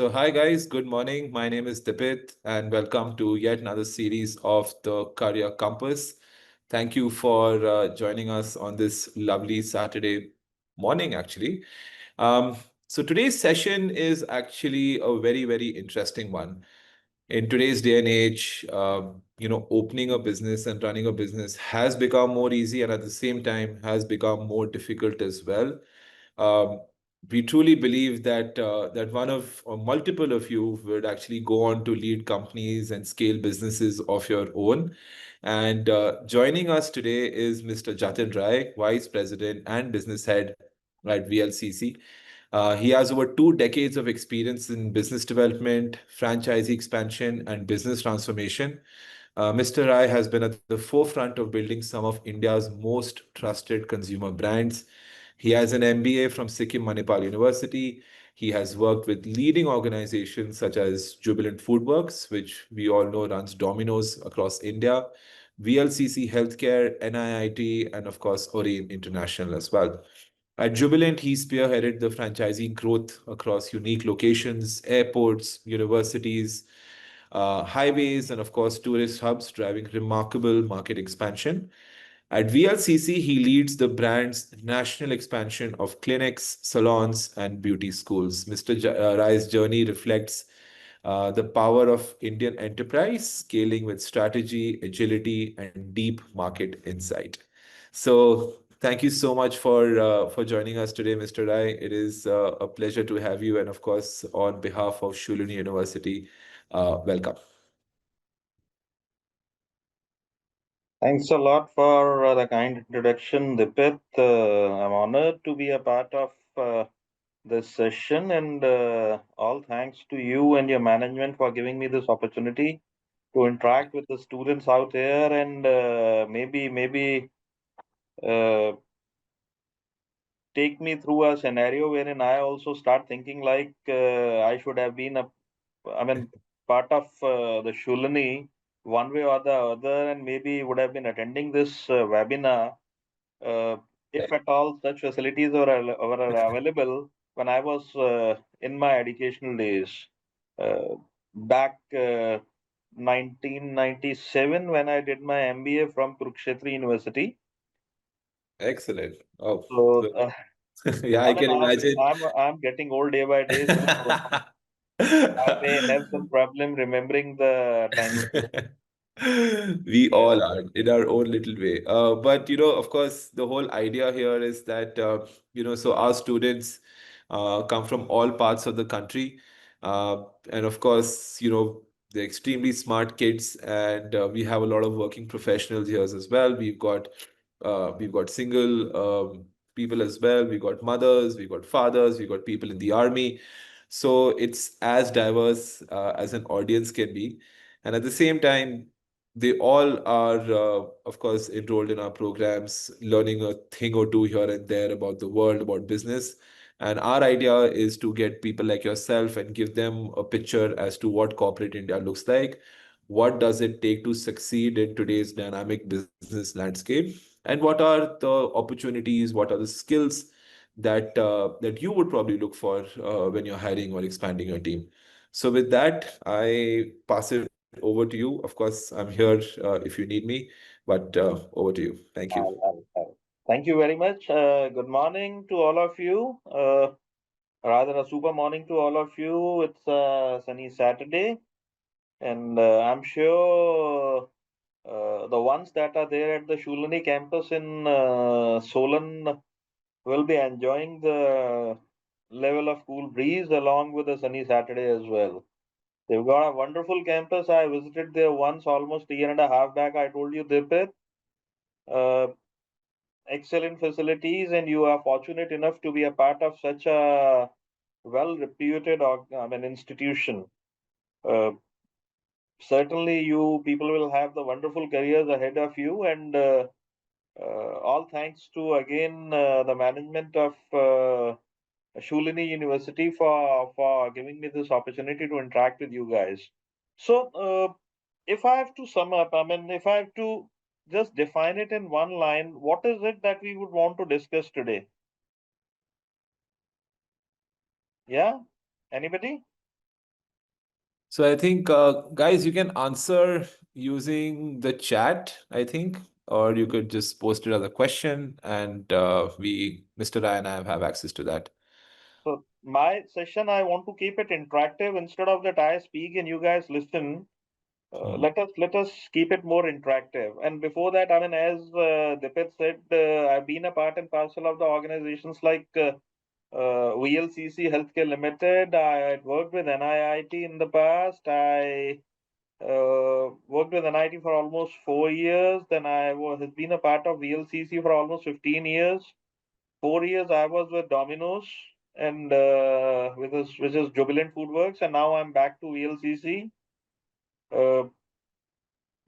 So hi guys, good morning. My name is Dipit and welcome to yet another series of the Career Compass. Thank you for joining us on this lovely Saturday morning, actually. Um, so today's session is actually a very interesting one. In today's day and age, opening a business and running a business has become more easy and at the same time has become more difficult as well. Um, we truly believe that that one of or multiple of you would actually go on to lead companies and scale businesses of your own. And joining us today is Mr. Jatin Rai, Vice President and Business Head at VLCC. He has over 2 decades of experience in business development, franchisee expansion, and business transformation. Mr. Rai has been at the forefront of building some of India's most trusted consumer brands. He has an MBA from Sikkim Manipal University. He has worked with leading organizations such as Jubilant Foodworks, which we all know runs Domino's across India, VLCC Healthcare, NIIT, and of course, Orein International as well. At Jubilant, he spearheaded the franchisee growth across unique locations, airports, universities, highways, and of course, tourist hubs, driving remarkable market expansion. At VLCC, he leads the brand's national expansion of clinics, salons, and beauty schools. Mr. Rai's journey reflects the power of Indian enterprise, scaling with strategy, agility, and deep market insight. So, thank you so much for joining us today, Mr. Rai. It is a pleasure to have you, and of course, on behalf of Shuluni University, welcome. Thanks a lot for the kind introduction, Dipit. I'm honored to be a part of this session, and all thanks to you and your management for giving me this opportunity to interact with the students out there and maybe uh, take me through a scenario wherein I also start thinking like I should have been I mean, part of the Shulani one way or the other, and maybe would have been attending this webinar uh, if at all such facilities were available when I was in my educational days. Uh, Back 1997, when I did my MBA from Kurukshetra University. Excellent. Oh, So, yeah, I I mean, can imagine. I'm getting old day by day, so I may have some problem remembering the time. We Yeah. all are in our own little way. But of course, the whole idea here is that so our students come from all parts of the country, and of course, they're extremely smart kids, and we have a lot of working professionals here as well. We've got single people as well. We've got mothers, we've got fathers, we've got people in the army. So it's as diverse as an audience can be. And at the same time, they all are, of course, enrolled in our programs, learning a thing or two here and there about the world, about business. And our idea is to get people like yourself and give them a picture as to what corporate India looks like. What does it take to succeed in today's dynamic business landscape? And what are the opportunities? What are the skills that you would probably look for when you're hiring or expanding your team? So with that, I pass it over to you. Of course, I'm here if you need me, but over to you. Thank you. Thank you very much. Good morning to all of you. Rather, a super morning to all of you. It's a sunny Saturday, and I'm sure the ones that are there at the Shulani campus in Solan will be enjoying the level of cool breeze along with the sunny Saturday as well. They've got a wonderful campus. I visited there once almost a year and a half back. I told you, Dipit. Uh, Excellent facilities, and you are fortunate enough to be a part of such a well-reputed institution. Uh, Certainly, you people will have the wonderful careers ahead of you, and all thanks to again the management of Shulini University for giving me this opportunity to interact with you guys. So, if I have to sum up, if I have to just define it in one line, what is it that we would want to discuss today? Yeah, anybody? So I think, guys, you can answer using the chat, I think, or you could just post it as a question, and Mr. Ryan, I have access to that. So my session, I want to keep it interactive instead of that I speak and you guys listen. Hmm. Let us keep it more interactive. And before that, I mean, as Dipit said, I've been a part and parcel of the organizations like VLCC Healthcare Limited. I had worked with NIIT in the past. I worked with NIT for almost 4 years. Then has been a part of VLCC for almost 15 years. 4 years I was with Domino's and which is Jubilant Foodworks, and now I'm back to VLCC. Uh,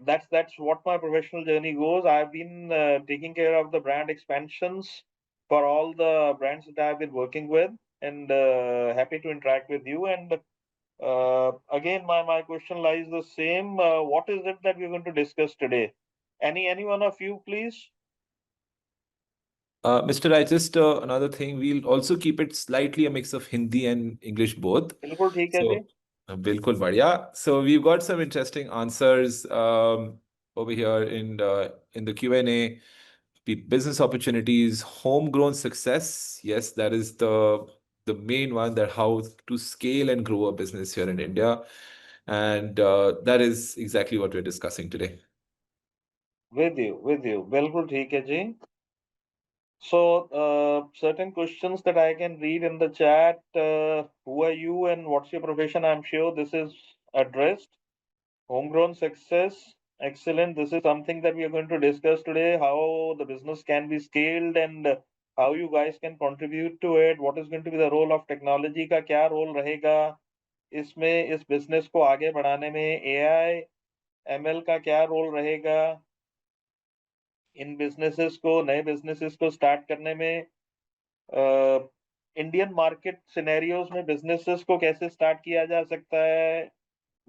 that's what my professional journey goes. I've been taking care of the brand expansions for all the brands that I've been working with, and happy to interact with you. And again, my question lies the same. What is it that we're going to discuss today? Any one of you, please? Mr. Rai, just another thing, we'll also keep it slightly a mix of Hindi and English both. बिल्कुल ठीक है जी. So, bilkul badhiya. So we've got some interesting answers over here in the Q&A. Business opportunities, homegrown success. Yes, that is the main one, that how to scale and grow a business here in India. And that is exactly what we're discussing today. With you. बिल्कुल ठीक है जी. So, certain questions that I can read in the chat. Who are you and what's your profession? I'm sure this is addressed. Homegrown success. Excellent. This is something that we are going to discuss today, how the business can be scaled and how you guys can contribute to it. What is going to be the role of technology का क्या role रहेगा इसमें, इस business को आगे बढ़ाने में AI, ML का क्या role रहेगा इन businesses को, नए businesses को start करने में. इंडियन मार्केट सिनेरियोज में बिजनेसेस को कैसे स्टार्ट किया जा सकता है,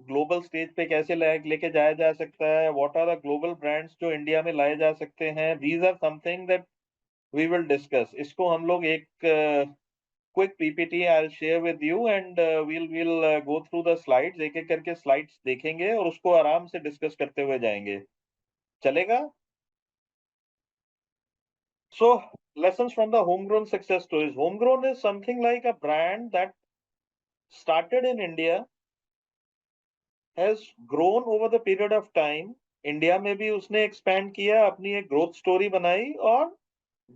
ग्लोबल स्टेज पे कैसे लेके जाया जा सकता है, what are the global brands जो इंडिया में लाए जा सकते हैं. These are something that we will discuss. इसको हम लोग एक quick PPT I will share with you and we'll go through the slides. एक एक करके स्लाइड्स देखेंगे और उसको आराम से डिस्कस करते हुए जाएंगे. चलेगा? So, lessons from the homegrown success stories. Homegrown is something like a brand that started in India, has grown over the period of time. India में भी उसने एक्सपैंड किया, अपनी एक ग्रोथ स्टोरी बनाई और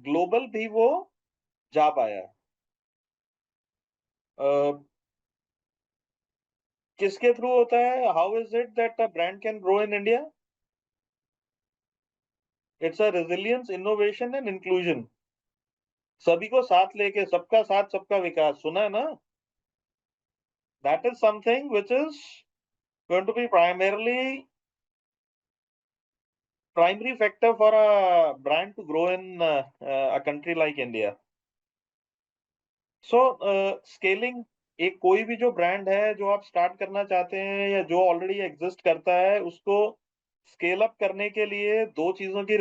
ग्लोबल भी वो जा पाया. किसके थ्रू होता है? How is it that a brand can grow in India? It's a resilience, innovation and inclusion. सभी को साथ लेके, सबका साथ सबका विकास. सुना है ना? That is something which is going to be primary factor for a brand to grow in a country like India. So scaling. एक कोई भी जो ब्रांड है जो आप स्टार्ट करना चाहते हैं या जो ऑलरेडी एग्जिस्ट करता है, उसको स्केल अप करने के लिए दो चीजों की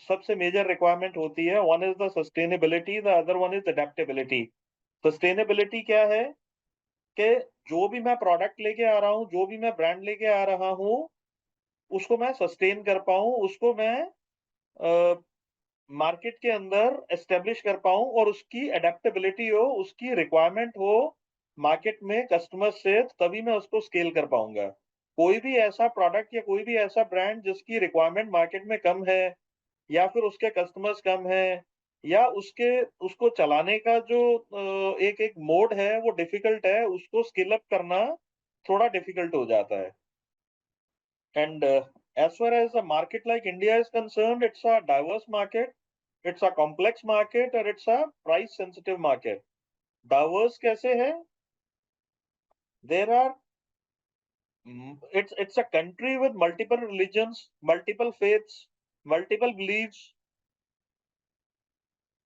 सबसे मेजर रिक्वायरमेंट होती है. One is the sustainability, the other one is adaptability. Sustainability क्या है कि जो भी मैं प्रोडक्ट लेके आ रहा हूँ, जो भी मैं ब्रांड लेके आ रहा हूँ, उसको मैं सस्टेन कर पाऊँ, उसको मैं मार्केट के अंदर एस्टेब्लिश कर पाऊँ और उसकी अडेप्टेबिलिटी हो, उसकी रिक्वायरमेंट हो मार्केट में कस्टमर से, तभी मैं उसको स्केल कर पाऊंगा. कोई भी ऐसा प्रोडक्ट या कोई भी ऐसा ब्रांड जिसकी रिक्वायरमेंट मार्केट में कम है या फिर उसके कस्टमर्स कम है या उसको चलाने का जो एक एक मोड है वो डिफिकल्ट है, उसको स्केल अप करना थोड़ा डिफिकल्ट हो जाता है. And as far as a market like India is concerned, it's a diverse market, it's a complex market, or it's a price sensitive market. Diverse कैसे है? There are it's a country with multiple religions, multiple faiths, multiple beliefs,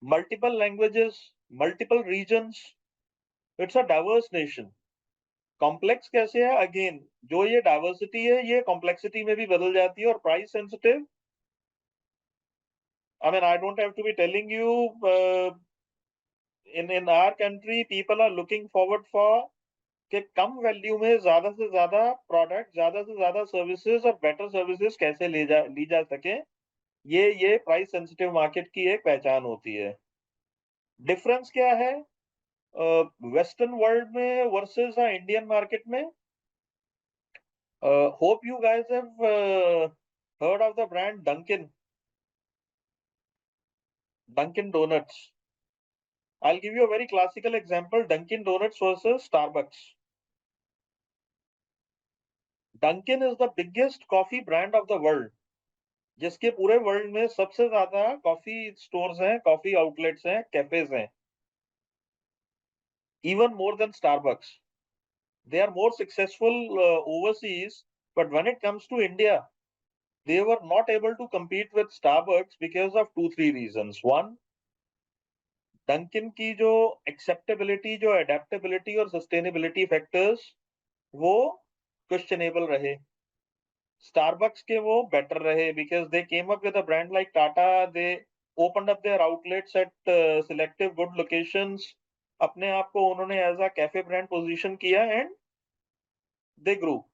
multiple languages, multiple regions. It's a diverse nation. Complex कैसे है? Again, जो ये diversity है ये complexity में भी बदल जाती है. और price sensitive, I mean, I don't have to be telling you, in our country, people are looking forward for कि कम वैल्यू में ज्यादा से ज्यादा प्रोडक्ट, ज्यादा से ज्यादा सर्विसेज और बेटर सर्विसेज कैसे ली जा सके, ये प्राइस सेंसिटिव मार्केट की एक पहचान होती है। डिफरेंस क्या है वेस्टर्न वर्ल्ड में वर्सेस इंडियन मार्केट में? Hope you guys have heard of the brand Dunkin Donuts. I'll give you a very classical example, Dunkin Donuts versus Starbucks. Dunkin is the biggest coffee brand of the world, जिसके पूरे world में सबसे ज्यादा coffee stores हैं, coffee outlets हैं, cafes हैं, even more than Starbucks. They are more successful overseas, but when it comes to India, they were not able to compete with Starbucks because of 2-3 reasons. One, Dunkin की जो acceptability, जो adaptability और sustainability factors, वो questionable रहे। Starbucks के वो better रहे because they came up with a brand like Tata. They opened up their outlets at selective good locations. अपने आप को उन्होंने as a cafe brand position किया and they grew.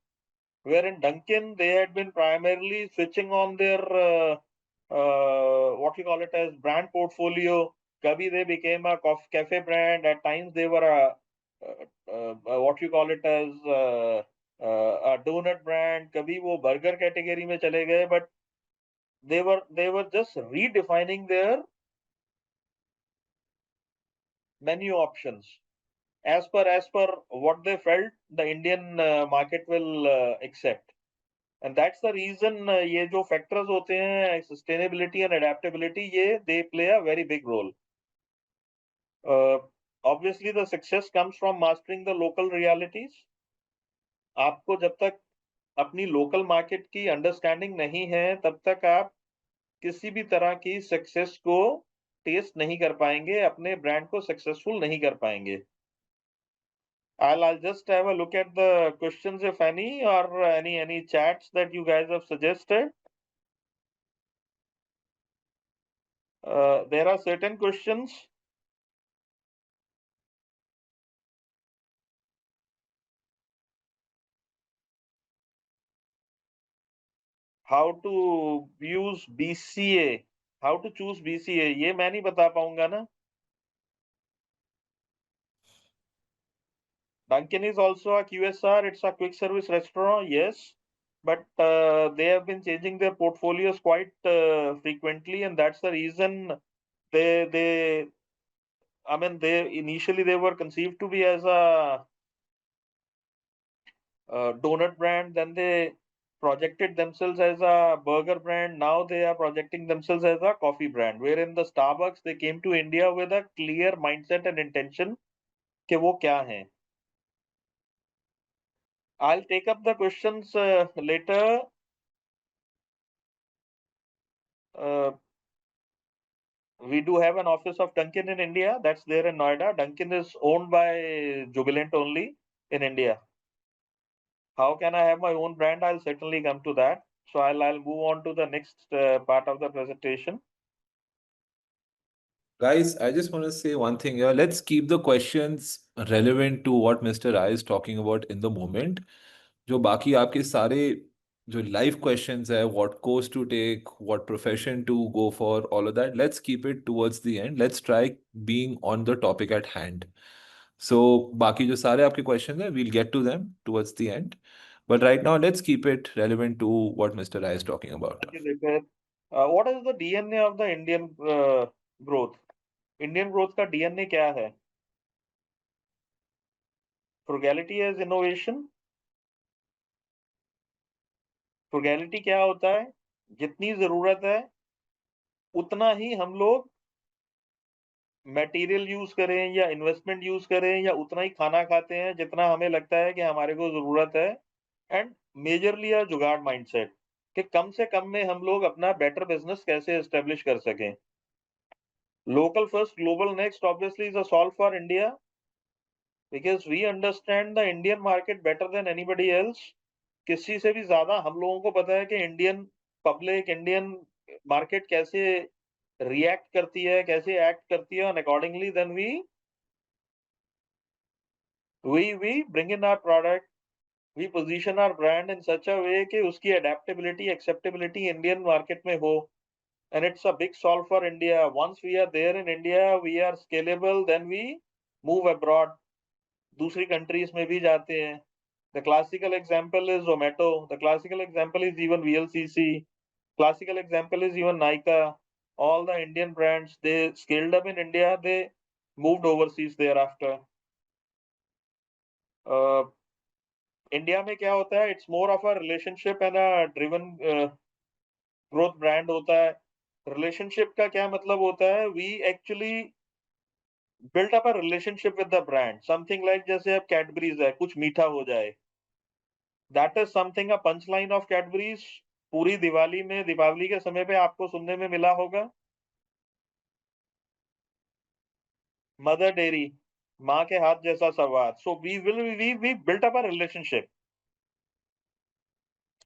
Wherein Dunkin, they had been primarily switching on their what you call it as brand portfolio. Kabhi they became a cafe brand. At times they were what you call it as a donut brand. Kabhi wo burger category में चले गए, but they were just redefining their menu options as per what they felt the Indian market will accept. And that's the reason ये जो factors होते हैं sustainability and adaptability, ये they play a very big role. Obviously the success comes from mastering the local realities. आपको जब तक अपनी local market की understanding नहीं है, तब तक आप किसी भी तरह की success को taste नहीं कर पाएंगे, अपने brand को successful नहीं कर पाएंगे। I'll just have a look at the questions, if any, or any chats that you guys have suggested. There are certain questions. How to use BCA, how to choose BCA, ये मैं नहीं बता पाऊंगा ना। Dunkin is also a QSR. It's a quick service restaurant, yes, but they have been changing their portfolios quite frequently, and that's the reason they I mean they initially they were conceived to be as a donut brand, then they projected themselves as a burger brand. Now they are projecting themselves as a coffee brand. Wherein the Starbucks, they came to India with a clear mindset and intention कि वो क्या हैं. I'll take up the questions later. Uh, we do have an office of Dunkin in India. That's there in Noida. Dunkin is owned by Jubilant only in India. How can I have my own brand? I'll certainly come to that. So I'll move on to the next part of the presentation. Guys, I just want to say one thing here. Let's keep the questions relevant to what Mr. Rai is talking about in the moment. जो बाकी आपके सारे जो live questions है, what course to take, what profession to go for, all of that, let's keep it towards the end. Let's try being on the topic at hand. So बाकी जो सारे आपके questions हैं, we'll get to them towards the end. But right now, let's keep it relevant to what Mr. Rai is talking about. Thank you, Deepak. What is the DNA of the Indian growth? Indian growth का DNA क्या है? Frugality as innovation. Frugality क्या होता है? जितनी जरूरत है उतना ही हम लोग मटेरियल यूज करें या इन्वेस्टमेंट यूज करें या उतना ही खाना खाते हैं जितना हमें लगता है कि हमारे को जरूरत है। एंड मेजरली अ जुगाड़ माइंडसेट कि कम से कम में हम लोग अपना बेटर बिजनेस कैसे एस्टेब्लिश कर सकें। Local first global next obviously is a solve for India because we understand the Indian market better than anybody else. किसी से भी ज्यादा हम लोगों को पता है कि इंडियन पब्लिक, इंडियन मार्केट कैसे रिएक्ट करती है, कैसे एक्ट करती है, and accordingly then we We bring in our product, we position our brand in such a way कि उसकी adaptability, acceptability Indian market में हो, and it's a big solve for India. Once we are there in India, we are scalable, then we move abroad. दूसरी countries में भी जाते हैं. The classical example is Zomato. The classical example is even VLCC. Classical example is even Nykaa. All the Indian brands, they scaled up in India, they moved overseas thereafter. India में क्या होता है, it's more of a relationship and a driven growth brand होता है. Relationship का क्या मतलब होता है, we actually built up a relationship with the brand. Something like जैसे अब कैडबरीज है, कुछ मीठा हो जाए, that is something. A punch line of Cadbury's पूरी दिवाली में, दीपावली के समय पे आपको सुनने में मिला होगा, मदर डेयरी, माँ के हाथ जैसा स्वाद. So we built up a relationship.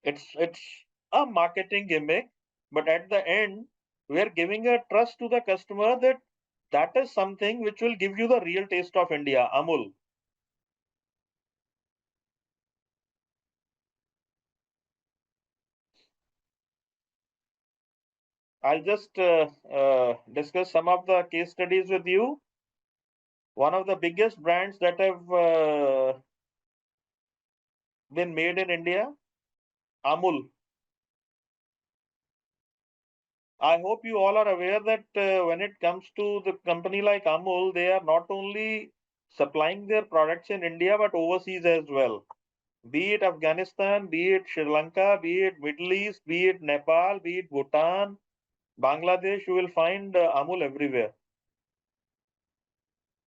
It's a marketing gimmick, but at the end, we are giving a trust to the customer that that is something which will give you the real taste of India. Amul. I'll just discuss some of the case studies with you. One of the biggest brands that have been made in India, Amul. I hope you all are aware that when it comes to the company like Amul, they are not only supplying their products in India but overseas as well. Be it Afghanistan, be it Sri Lanka, be it Middle East, be it Nepal, be it Bhutan, Bangladesh, you will find Amul everywhere.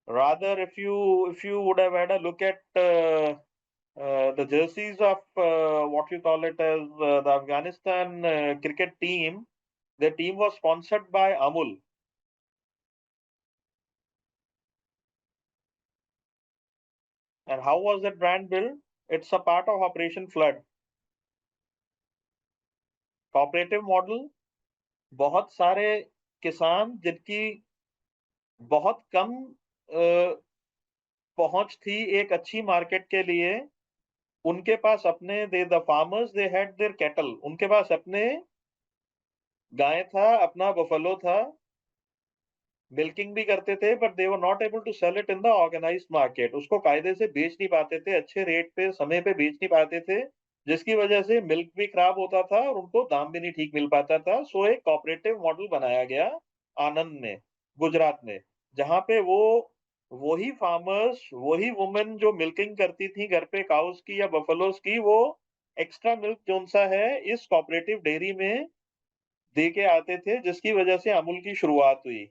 Rather, if you would have had a look at the jerseys of what you call it as the Afghanistan cricket team, their team was sponsored by Amul. And how was that brand built? It's a part of Operation Flood. Cooperative model, बहुत सारे किसान जिनकी बहुत कम पहुंच थी एक अच्छी market के लिए, उनके पास अपने the farmers they had there cattle, उनके पास अपने गाय था, अपना बफलो था, मिल्किंग भी करते थे, but they were not able to sell it in the organised market. उसको कायदे से बेच नहीं पाते थे, अच्छे रेट पे समय पे बेच नहीं पाते थे, जिसकी वजह से मिल्क भी खराब होता था और उनको दाम भी नहीं ठीक मिल पाता था. सो एक कोऑपरेटिव मॉडल बनाया गया आनंद में, गुजरात में, जहां पे वही फार्मर्स, वही वुमेन जो मिल्किंग करती थी घर पे काउस की या बफलोस की, वो एक्स्ट्रा मिल्क जोन सा है इस कोऑपरेटिव डेयरी में दे के आते थे, जिसकी वजह से अमूल की शुरुआत हुई.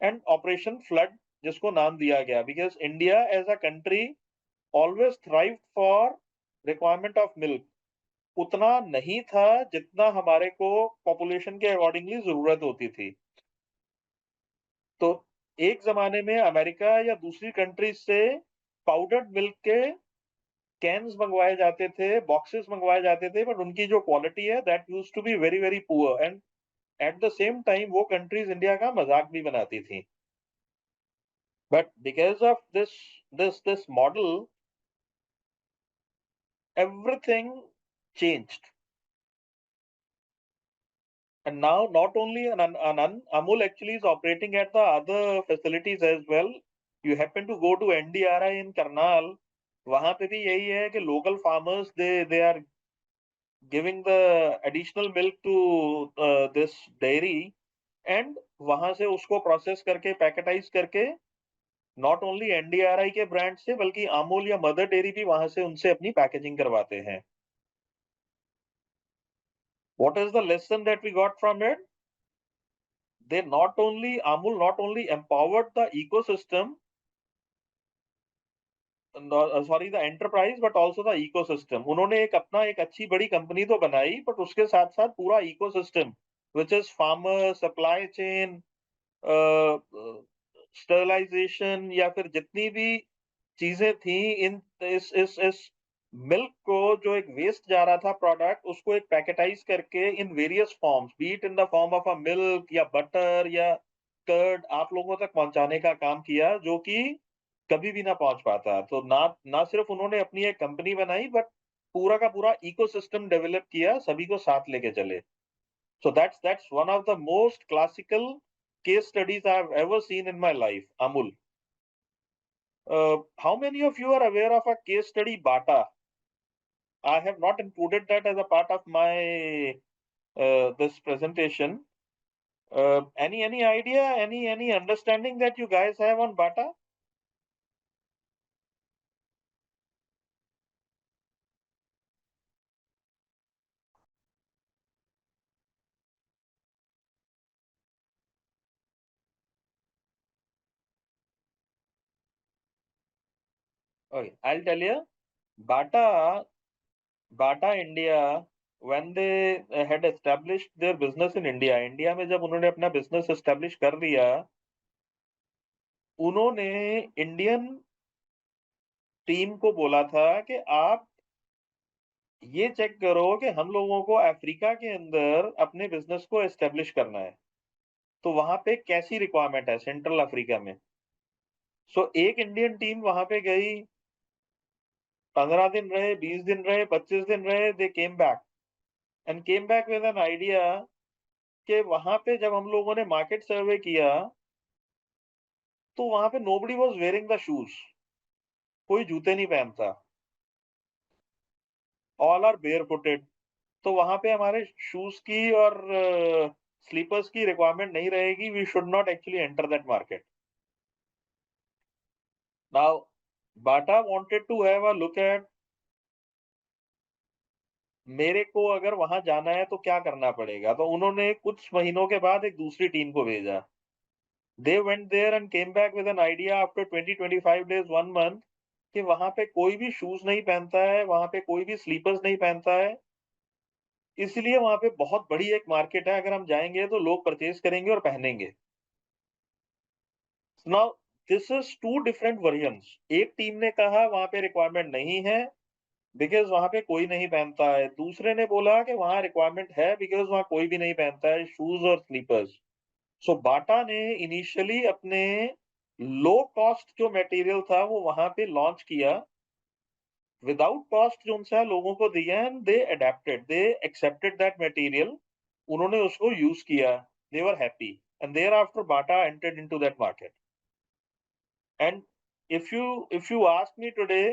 एंड ऑपरेशन फ्लड जिसको नाम दिया गया, because India as a country always thrive for requirement of milk. उतना नहीं था जितना हमारे को पॉपुलेशन के अकॉर्डिंगली जरूरत होती थी. तो एक जमाने में अमेरिका या दूसरी कंट्रीज से पाउडर्ड मिल्क के कैन्स मंगवाए जाते थे, बॉक्सेस मंगवाए जाते थे, बट उनकी जो क्वालिटी है that used to be very very poor. And at the same time वो कंट्रीज इंडिया का मजाक भी बनाती थी. But because of this model, everything changed. And now not only Amul actually is operating at the other facilities as well. You happen to go to NDRI in Karnal, वहां पे भी यही है कि local farmers they are giving the additional milk to this dairy, and वहां से उसको process करके पैकेटाइज करके नॉट ओनली एनडीआरआई के ब्रांड से बल्कि अमूल या मदर डेयरी भी वहां से उनसे अपनी पैकेजिंग करवाते हैं. What is the lesson that we got from it? Amul not only empowered the ecosystem, sorry, the enterprise, but also the ecosystem. उन्होंने एक अपना एक अच्छी बड़ी कंपनी तो बनाई, बट उसके साथ साथ पूरा ecosystem, which is farmer, supply chain, sterilisation या फिर जितनी भी चीजें थी इन इस मिल्क को, जो एक वेस्ट जा रहा था प्रोडक्ट, उसको एक पैकेटाइज करके in various forms, B it in the form of a milk या बटर या कर्ड, आप लोगों तक पहुंचाने का काम किया, जो कि कभी भी ना पहुंच पाता। तो ना ना सिर्फ उन्होंने अपनी एक कंपनी बनाई, बट पूरा का पूरा इकोसिस्टम डेवलप किया, सभी को साथ लेके चले। So that's one of the most classical case studies I've ever seen in my life, Amul. How many of you are aware of a case study, Bata? I have not included that as a part of my this presentation. Any idea, any understanding that you guys have on Bata? Okay, I'll tell you. Bata, Bata India, when they had established their business in India, India में जब उन्होंने अपना business establish कर दिया, उन्होंने Indian team को बोला था कि आप ये चेक करो कि हम लोगों को अफ्रीका के अंदर अपने बिजनेस को एस्टेब्लिश करना है, तो वहां पे कैसी रिक्वायरमेंट है सेंट्रल अफ्रीका में। सो एक इंडियन टीम वहां पे गई, 15 दिन रहे, 20 दिन रहे, 25 दिन रहे, they came back and came back with an idea कि वहां पे जब हम लोगों ने मार्केट सर्वे किया, तो वहां पे nobody was wearing the shoes, कोई जूते नहीं पहनता, ऑल आर बेयर फुटेड। तो वहां पे हमारे शूज की और स्लीपर्स की रिक्वायरमेंट नहीं रहेगी, we should not actually enter that market. Now Bata wanted to have a look at, मेरे को अगर वहां जाना है तो क्या करना पड़ेगा। तो उन्होंने कुछ महीनों के बाद एक दूसरी टीम को भेजा। They went there and came back with an idea after 20-25 days, 1 month, कि वहां पे कोई भी शूज नहीं पहनता है, वहां पे कोई भी स्लीपर्स नहीं पहनता है, इसलिए वहां पे बहुत बड़ी एक मार्केट है, अगर हम जाएंगे तो लोग परचेज करेंगे और पहनेंगे। Now this is two different versions. एक टीम ने कहा वहां पे रिक्वायरमेंट नहीं है बिकॉज वहां पे कोई नहीं पहनता है, दूसरे ने बोला कि वहां रिक्वायरमेंट है बिकॉज वहां कोई भी नहीं पहनता है शूज और स्लीपर्स। सो बाटा ने इनिशियली अपने लो कॉस्ट जो मटेरियल था वो वहां पे लॉन्च किया, विदाउट कॉस्ट जो उनसे लोगों को दिया, and they adapted, they accepted that material, उन्होंने उसको यूज किया, they were happy, and thereafter Bata entered into that market. And if you ask me today,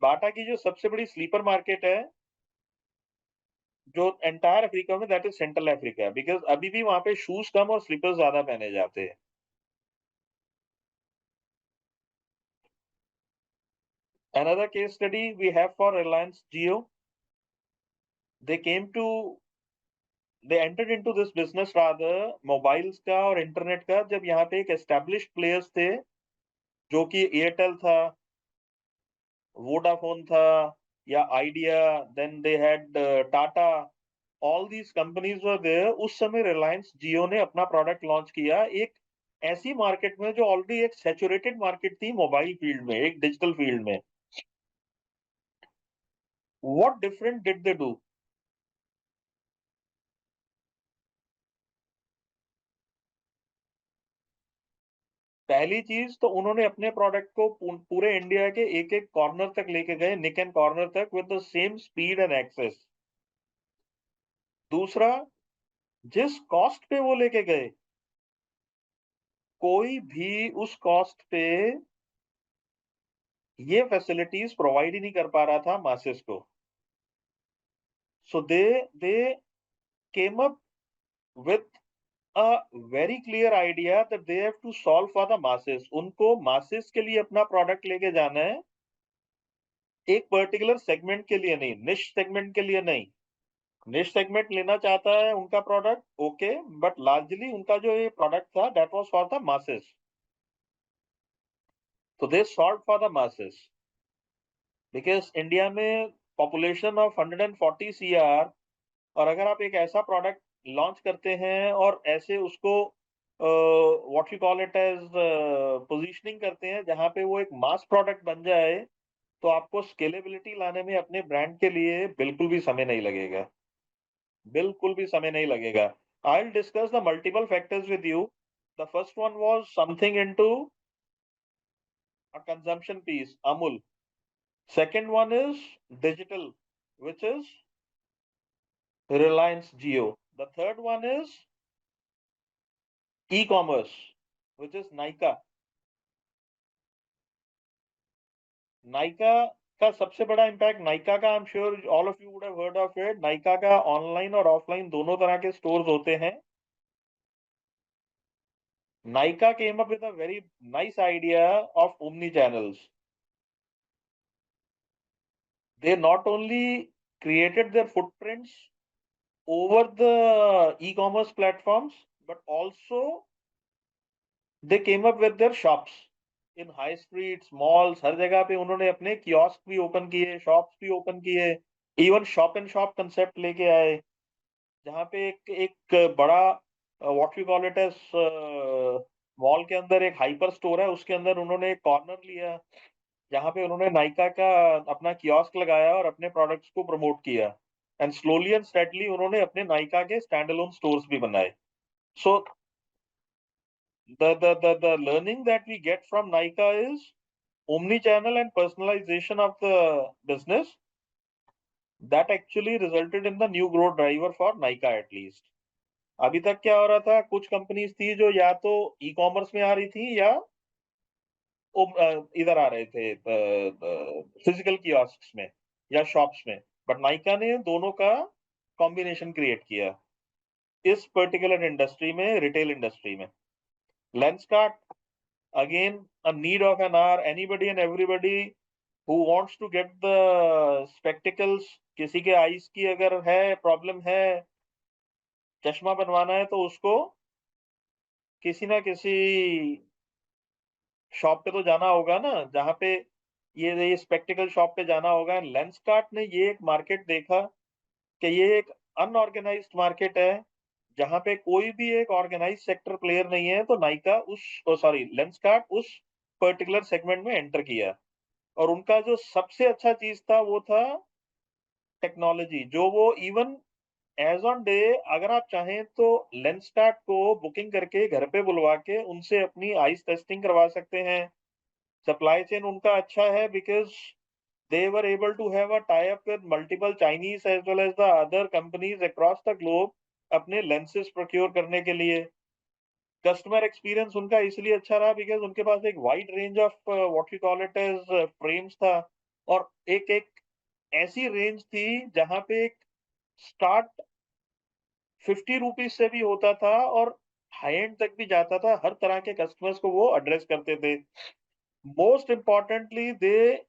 Bata की जो सबसे बड़ी स्लीपर मार्केट है जो एंटायर अफ्रीका में, that is central Africa, because अभी भी वहां पे शूज कम और स्लीपर्स ज्यादा पहने जाते हैं। Another case study we have for Reliance Jio. They came to, they entered into this business rather, mobiles का और इंटरनेट का, जब यहाँ पे एक एस्टेब्लिश्ड प्लेयर्स थे, जो कि एयरटेल था, वोडाफोन था, या Idea, then they had Tata, all these companies were there. उस समय रिलायंस जियो ने अपना प्रोडक्ट लॉन्च किया एक ऐसी मार्केट में जो ऑलरेडी एक सैचुरेटेड मार्केट थी मोबाइल फील्ड में, एक डिजिटल फील्ड में। What different did they do? पहली चीज तो उन्होंने अपने प्रोडक्ट को पूरे इंडिया के एक एक कॉर्नर तक लेके गए, निक एंड कॉर्नर तक, with the same speed and access. दूसरा, जिस कॉस्ट पे वो लेके गए, कोई भी उस कॉस्ट पे ये फैसिलिटीज प्रोवाइड ही नहीं कर पा रहा था मासेस को। So they came up with a very clear idea that they have to solve for the masses. उनको मासेस के लिए अपना प्रोडक्ट लेके जाना है, एक पर्टिकुलर सेगमेंट के लिए नहीं, निश सेगमेंट के लिए नहीं। निश सेगमेंट लेना चाहता है उनका प्रोडक्ट, ओके, बट लार्जली उनका जो ये प्रोडक्ट था that was for the masses. तो they solve for the masses because India में पॉपुलेशन ऑफ 140 सीआर, और अगर आप एक ऐसा प्रोडक्ट लॉन्च करते हैं और ऐसे उसको what you call it as positioning करते हैं जहां पे वो एक मास प्रोडक्ट बन जाए, तो आपको स्केलेबिलिटी लाने में अपने ब्रांड के लिए बिल्कुल भी समय नहीं लगेगा, बिल्कुल भी समय नहीं लगेगा। I'll discuss the multiple factors with you. The first one was something into a consumption piece, Amul. Second one is digital, which is Reliance Jio. The third one is e-commerce, which is Nykaa. Nykaa का सबसे बड़ा impact Nykaa का, I am sure all of you would have heard of it, Nykaa का online और offline दोनों तरह के stores होते हैं. Nykaa came up with a very nice idea of omni channels. They not only created their footprints over the e-commerce platforms, but also they came up with their shops in high streets, malls, हर जगह पे उन्होंने अपने kiosk भी open किए, shops भी open किए, even shop and shop concept लेके आए, जहाँ पे एक बड़ा what we call it as mall के अंदर एक हाइपर स्टोर है, उसके अंदर उन्होंने एक कॉर्नर लिया, जहाँ पे उन्होंने नाइका का अपना कियोस्क लगाया और अपने प्रोडक्ट्स को प्रमोट किया. एंड स्लोली एंड स्टेडली उन्होंने अपने नाइका के स्टैंड अलोन स्टोर्स भी बनाए. सो the learning that we get from Nykaa is omni-channel and personalization of the business that actually resulted in the new growth driver for Nykaa at least. अभी तक क्या हो रहा था, कुछ कंपनीज थी जो या तो ई कॉमर्स में आ रही थी या इधर आ रहे थे फिजिकल कियोस्क में या शॉप्स में, बट नाइका ने दोनों का कॉम्बिनेशन क्रिएट किया इस पर्टिकुलर इंडस्ट्री में, रिटेल इंडस्ट्री में. Lenskart again a need of an hour, anybody and everybody who wants to get the spectacles, किसी के आईज की अगर है प्रॉब्लम है, चश्मा बनवाना है, तो उसको किसी ना किसी शॉप पे तो जाना होगा ना, जहाँ पे ये स्पेक्टिकल शॉप पे जाना होगा. लेंसकार्ट ने ये एक मार्केट देखा कि ये एक अनऑर्गेनाइज्ड मार्केट है, जहाँ पे कोई भी एक ऑर्गेनाइज्ड सेक्टर प्लेयर नहीं है, तो नाइका लेंसकार्ट उस पर्टिकुलर सेगमेंट में एंटर किया. और उनका जो सबसे अच्छा चीज था वो था टेक्नोलॉजी, जो वो इवन एज ऑन डे अगर आप चाहें तो लेंसकार्ट को बुकिंग करके घर पे बुलवा के उनसे अपनी आईज टेस्टिंग करवा सकते हैं. सप्लाई चेन उनका अच्छा है because they were able to have a tie-up with multiple Chinese as well as the other companies across the globe अपने lenses procure करने के लिए. कस्टमर एक्सपीरियंस उनका इसलिए अच्छा रहा बिकॉज उनके पास एक wide range of what we call it as frames था, और एक एक ऐसी रेंज थी जहां पे एक स्टार्ट 50 रुपीज से भी होता था और हाई एंड तक भी जाता था. हर तरह के कस्टमर्स को वो एड्रेस करते थे. Most importantly they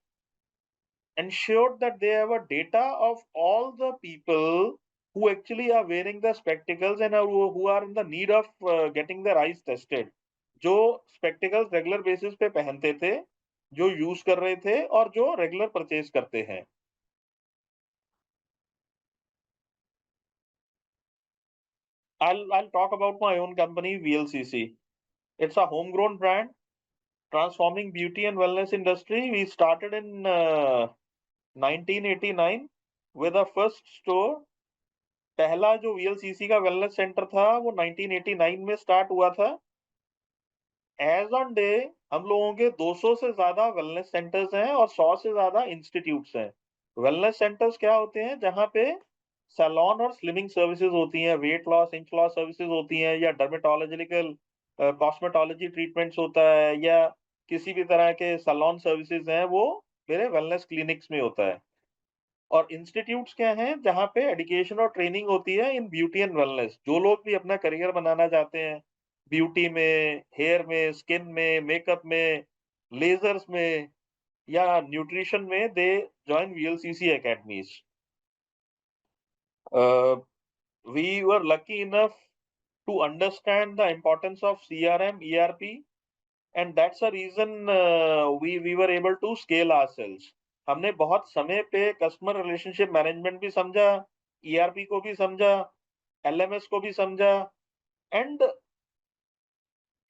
ensured that they have a data of all the people who actually are wearing the spectacles and who are in the need of getting their eyes tested. जो spectacles regular basis पे पहनते थे, जो use कर रहे थे और जो रेगुलर परचेज करते हैं. I'll talk about my own company, VLCC. It's a homegrown brand transforming beauty and wellness industry. We started in 1989 with our first store. पहला जो वीएलसीसी का वेलनेस सेंटर था वो 1989 में स्टार्ट हुआ था. एज ऑन डे हम लोगों के 200 से ज्यादा वेलनेस सेंटर्स हैं और 100 से ज्यादा इंस्टीट्यूट्स हैं. वेलनेस सेंटर्स क्या होते हैं, जहाँ पे सैलून और स्लिमिंग सर्विसेज होती हैं, weight loss inch loss services होती हैं, या डर्मेटोलॉजिकल कॉस्मेटोलॉजी ट्रीटमेंट्स होता है, या किसी भी तरह के सैलून सर्विसेज हैं, वो मेरे वेलनेस क्लिनिक्स में होता है. और इंस्टीट्यूट्स क्या हैं, जहाँ पे एजुकेशन और ट्रेनिंग होती है इन ब्यूटी एंड वेलनेस. जो लोग भी अपना करियर बनाना चाहते हैं ब्यूटी में, हेयर में, स्किन में, मेकअप में, लेजर्स में या न्यूट्रिशन में, they join VLCC academies. We were lucky enough to understand the importance of CRM, ERP, and that's the reason we were able to scale ourselves. हमने बहुत समय पे कस्टमर रिलेशनशिप मैनेजमेंट भी समझा, ईआरपी को भी समझा, एलएमएस को भी समझा, and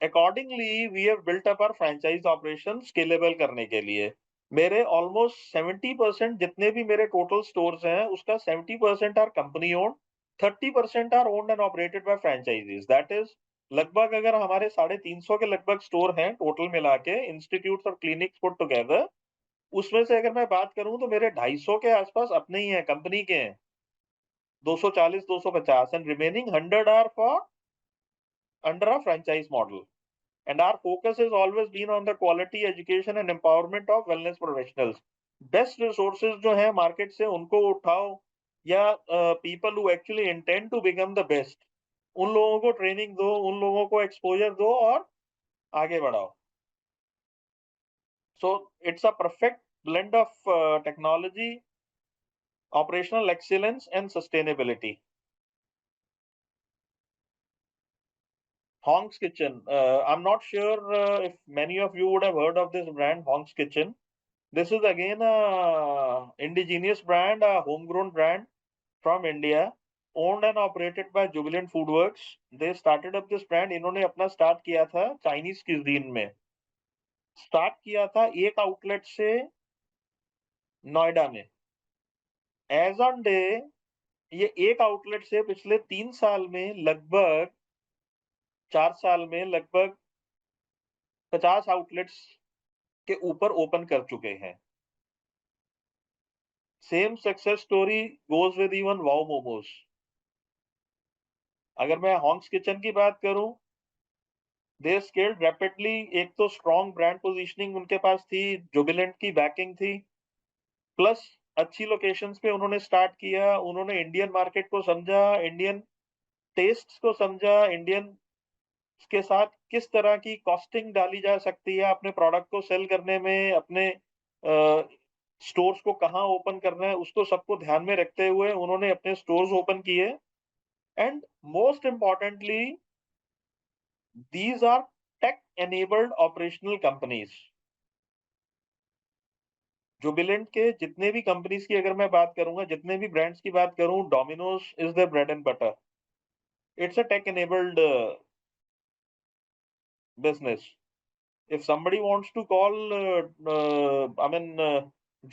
accordingly we have built up our franchise operation scalable करने के लिए. मेरे ऑलमोस्ट 70% जितने भी मेरे टोटल स्टोर्स हैं, उसका 70% are company owned, 30% are owned and operated by franchisees. That is लगभग अगर हमारे 350 के लगभग स्टोर हैं टोटल मिला के, इंस्टीट्यूट्स और क्लिनिक्स पुट टुगेदर, उसमें से अगर मैं बात करूँ तो मेरे 250 के आस-पास अपने ही हैं, कंपनी के हैं। 240, 250 and remaining 100 are for under a franchise model. And our focus has always been on the quality education and empowerment of wellness professionals. Best resources जो हैं मार्केट से उनको उठाओ या people who actually intend to become the best, उन लोगों को training दो, उन लोगों को एक्सपोज़र दो और आगे बढ़ाओ। So it's a perfect blend of technology, operational excellence and sustainability. Hong's Kitchen. I'm not sure if many of you would have heard of this brand, Hong's Kitchen. This is again a indigenous brand, a homegrown brand from India, owned and operated by Jubilant Foodworks. They started up this brand. इन्होंने अपना start किया था Chinese cuisine में। Start किया था एक outlet से नोएडा में। एज ऑन डे ये एक आउटलेट से पिछले 3 साल में लगभग 4 साल में लगभग 50 आउटलेट्स के ऊपर ओपन कर चुके हैं। Same success story goes with even wow momos. अगर मैं हॉन्ग्स किचन की बात करूं, दे स्केल्ड रैपिडली। एक तो स्ट्रॉन्ग ब्रांड पोजीशनिंग उनके पास थी, जुबिलेंट की बैकिंग थी, प्लस अच्छी लोकेशंस पे उन्होंने स्टार्ट किया। उन्होंने इंडियन मार्केट को समझा, इंडियन टेस्ट्स को समझा, इंडियन के साथ किस तरह की कॉस्टिंग डाली जा सकती है अपने प्रोडक्ट को सेल करने में, अपने स्टोर्स को कहाँ ओपन करना है, उसको सबको ध्यान में रखते हुए उन्होंने अपने स्टोर्स ओपन किए। And most importantly, these are tech enabled operational companies. Jubilant के जितने भी कंपनीज की अगर मैं बात करूंगा, जितने भी ब्रांड्स की बात करूं, Domino's is the bread and butter. It's a tech enabled business. If somebody wants to call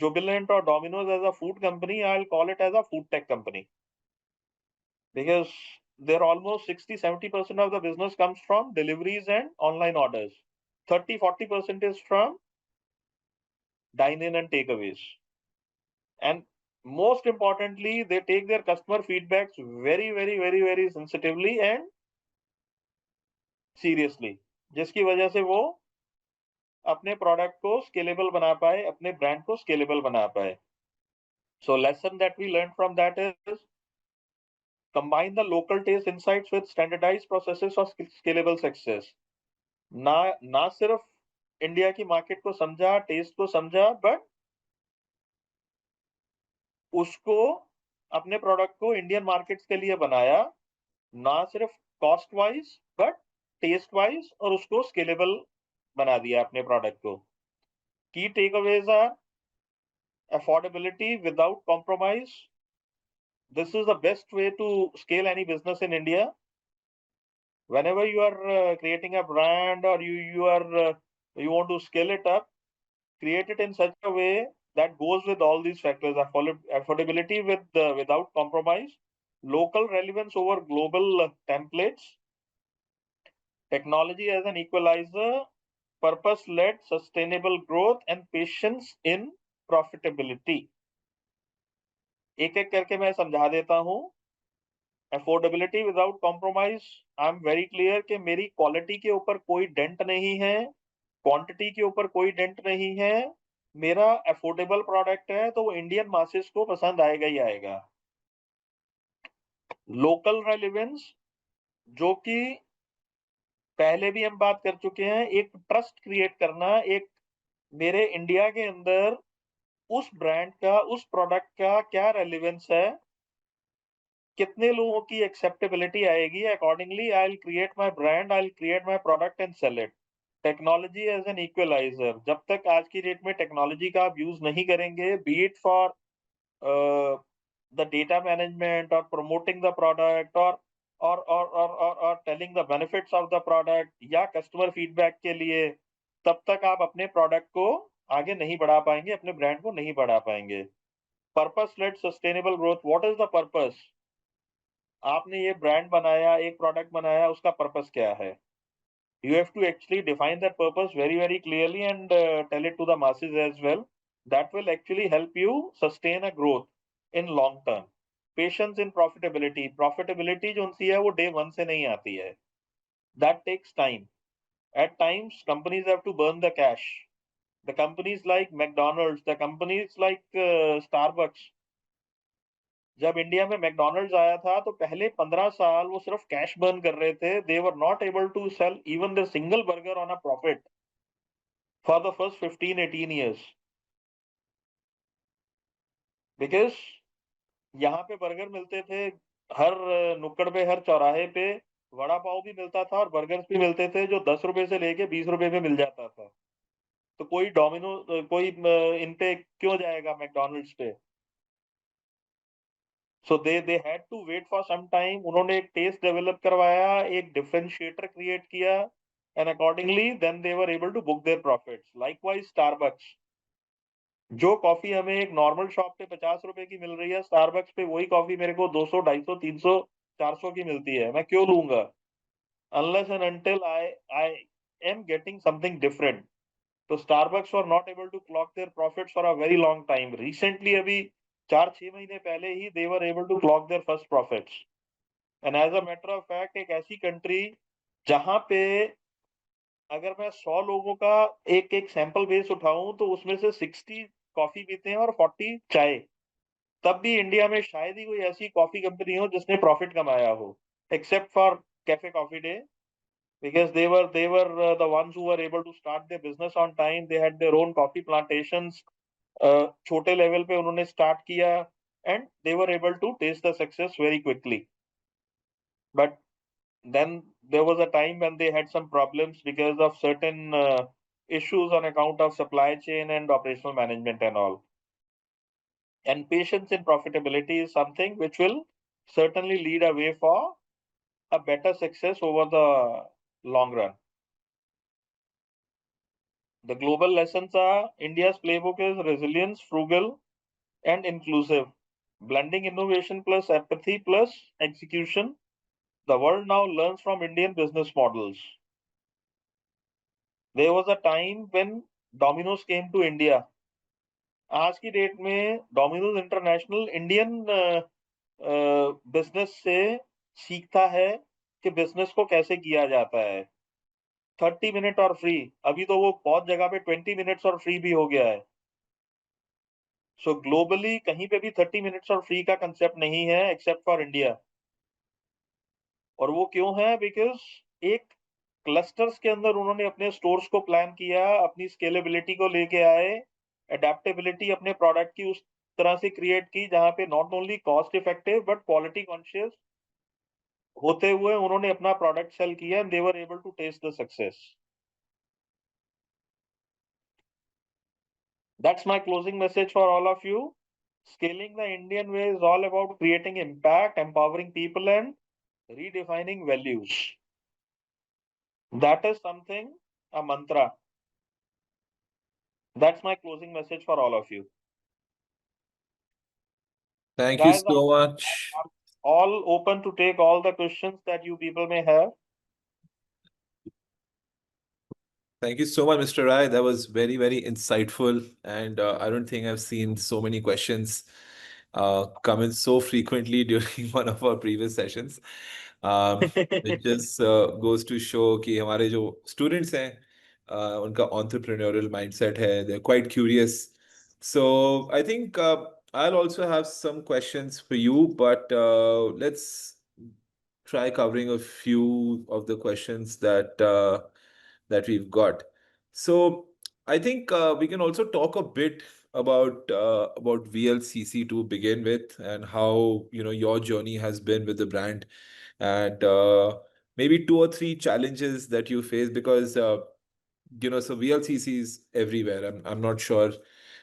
Jubilant or Domino's as a food company, I'll call it as a food tech company, because they're almost 60-70% of the business comes from deliveries and online orders. 30-40% is from dine in and takeaways. And most importantly, they take their customer feedbacks very sensitively and seriously, जिसकी वजह से वो अपने product को scalable बना पाए, अपने brand को स्केलेबल बना पाए। So lesson that we learned from that is combine the local taste insights with standardized processes of scalable success. ना सिर्फ इंडिया की मार्केट को समझा, टेस्ट को समझा, बट उसको अपने प्रोडक्ट को इंडियन मार्केट्स के लिए बनाया, ना सिर्फ cost wise but taste wise, और उसको स्केलेबल बना दिया अपने प्रोडक्ट को। Key takeaways are affordability without compromise. This is the best way to scale any business in India. Whenever you are creating a brand, or you want to scale it up, create it in such a way that goes with all these factors: affordability without compromise, local relevance over global templates, technology as an equalizer, purpose-led sustainable growth, and patience in profitability. एक एक करके मैं समझा देता हूं। Affordability without compromise, I am very clear कि मेरी quality के ऊपर कोई डेंट नहीं है, क्वांटिटी के ऊपर कोई डेंट नहीं है। मेरा अफोर्डेबल प्रोडक्ट है तो वो इंडियन मासेस को पसंद आएगा ही आएगा। लोकल रेलेवेंस, जो कि पहले भी हम बात कर चुके हैं, एक ट्रस्ट क्रिएट करना, एक मेरे इंडिया के अंदर उस ब्रांड का, उस प्रोडक्ट का क्या रेलेवेंस है, कितने लोगों की एक्सेप्टेबिलिटी आएगी, accordingly I will create my brand, I will create my product and sell it. Technology as an equaliser, जब तक आज की डेट में टेक्नोलॉजी का आप यूज नहीं करेंगे, B it for the data management or promoting the product, or telling the benefits of the product, या कस्टमर फीडबैक के लिए, तब तक आप अपने प्रोडक्ट को आगे नहीं बढ़ा पाएंगे, अपने ब्रांड को नहीं बढ़ा पाएंगे। Purpose led sustainable growth, what is the purpose? आपने ये ब्रांड बनाया, एक प्रोडक्ट बनाया, उसका पर्पस क्या है? You have to actually define that purpose very, very clearly and tell it to the masses as well. That will actually help you sustain a growth in long term. Patience in profitability. Profitability जो उनसी है वो day one से नहीं आती है. That takes time. At times, companies have to burn the cash. The companies like McDonald's, the companies like Starbucks, जब India में McDonald's आया था तो पहले 15 साल वो सिर्फ कैश बर्न कर रहे थे. They were not able to sell even the single burger on a profit for the first 15-18 years because यहाँ पे बर्गर मिलते थे हर नुक्कड़ पे, हर चौराहे पे वड़ा पाव भी मिलता था और बर्गर्स भी मिलते थे जो 10 रुपए से लेके 20 रुपए में मिल जाता था. तो कोई डोमिनो कोई इन पे क्यों जाएगा मैकडोनल्ड्स पे? So they had to wait for some time. उन्होंने एक टेस्ट डेवलप करवाया, एक डिफरेंशिएटर क्रिएट किया and accordingly then they were able to book their profits. Likewise Starbucks, जो कॉफी हमें एक नॉर्मल शॉप पे 50 रुपए की मिल रही है, स्टारबक्स पे वही कॉफी मेरे को 200, 250, 300, 400 की मिलती है. मैं क्यों लूंगा? Unless and until I am getting something different. तो Starbucks were not able to clock their profits for a very long time. Recently अभी 4-6 महीने पहले ही they were able to clock their first profits. And as a matter of fact, एक ऐसी country जहां पे अगर मैं 100 लोगों का एक एक सैंपल बेस उठाऊं तो उसमें से 60 कॉफी पीते हैं और 40 चाय. तब भी इंडिया में शायद ही कोई ऐसी कॉफी कंपनी हो जिसने प्रॉफिट कमाया हो, except for cafe coffee day, because they were the ones who were able to start their business on time. They had their own coffee plantations. छोटे लेवल पे उन्होंने स्टार्ट किया and they were able to taste the success very quickly. But then there was a time when they had some problems because of certain issues on account of supply chain and operational management and all. And patience in profitability is something which will certainly lead a way for a better success over the long run. The global lessons are India's playbook is resilience, frugal, and inclusive, blending innovation plus empathy plus execution. The world now learns from Indian business models. There was a time when Domino's came to India. आज की date में Domino's international Indian business से सीखता है कि business को कैसे किया जाता है. 30 मिनट और फ्री, अभी तो वो बहुत जगह पे 20 मिनट्स और फ्री भी हो गया है. सो ग्लोबली कहीं पे भी 30 मिनट्स और फ्री का कंसेप्ट नहीं है एक्सेप्ट फॉर इंडिया. और वो क्यों है? बिकॉज एक क्लस्टर्स के अंदर उन्होंने अपने स्टोर्स को प्लान किया, अपनी स्केलेबिलिटी को लेके आए, एडेप्टेबिलिटी अपने प्रोडक्ट की उस तरह से क्रिएट की जहां पे not only cost effective but quality conscious होते हुए उन्होंने अपना प्रोडक्ट सेल किया and they were able to taste the success. That's my closing message for all of you. Scaling the Indian way is all about creating impact, empowering people, and redefining values. That is something, a mantra. That's my closing message for all of you. Thank you Guys, so much. I'm all open to take all the questions that you people may have. Thank you so much, Mr. Rai. That was very, very insightful. And I don't think I've seen so many questions come in so frequently during one of our previous sessions. It just goes to show कि हमारे जो students हैं, उनका entrepreneurial mindset है. They're quite curious. So I think I'll also have some questions for you, but let's try covering a few of the questions that we've got. So I think we can also talk a bit about VLCC to begin with, and how your journey has been with the brand, and maybe 2 or 3 challenges that you face, because so VLCC is everywhere. I'm not sure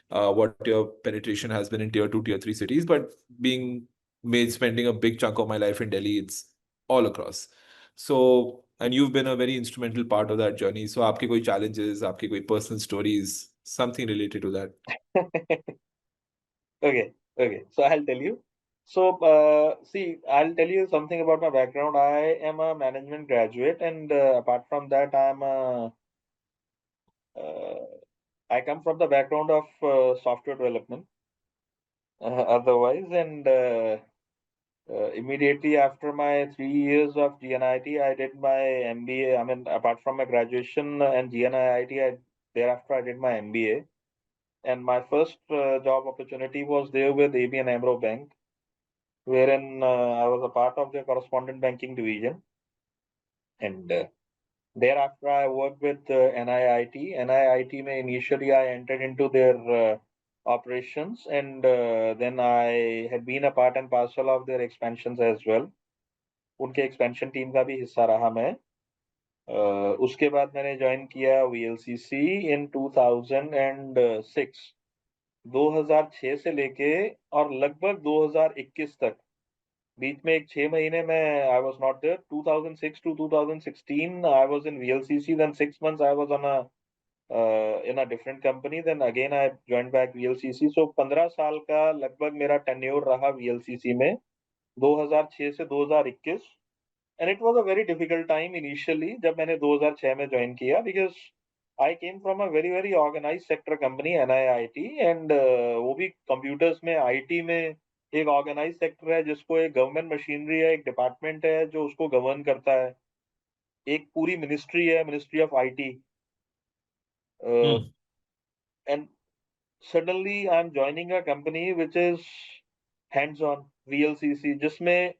what your penetration has been in tier 2, tier 3 cities, but being made spending a big chunk of my life in Delhi, it's all across. So, and you've been a very instrumental part of that journey. So, आपके कोई challenges, आपके कोई personal stories, something related to that? Okay, okay. So I'll tell you. So, see, I'll tell you something about my background. I am a management graduate, and apart from that, uh, I come from the background of software development. Otherwise, and immediately after my 3 years of GNIT, I did my MBA. I mean, apart from my graduation and GNIT, thereafter I did my MBA. And my first job opportunity was there with ABN AMRO Bank, wherein I was a part of their correspondent banking division. And thereafter, I worked with NIIT. NIIT, mein initially I entered into their operations, and then I had been a part and parcel of their expansions as well. उनके expansion team का भी हिस्सा रहा मैं। उसके बाद मैंने join किया वीएलसीसी इन 2006। 2006 से लेके और लगभग 2021 तक, बीच में एक 6 महीने में I was not there. 2006 to 2016 I was in VLCC, then 6 months I was on a in a different company, then again I joined back VLCC. So 15 साल का लगभग मेरा टेन्योर रहा वीएलसीसी में, 2006 से 2021। And it was a very difficult time initially जब मैंने 2006 में ज्वाइन किया, because I came from a very very organise sector company NIIT, and वो भी कंप्यूटर्स में, आईटी में एक ऑर्गेनाइज सेक्टर है जिसको एक गवर्नमेंट मशीनरी है, एक डिपार्टमेंट है जो उसको गवर्न करता है, एक पूरी मिनिस्ट्री है, ministry of IT. Hmm. And suddenly I am joining a company which is hands on VLCC, जिसमें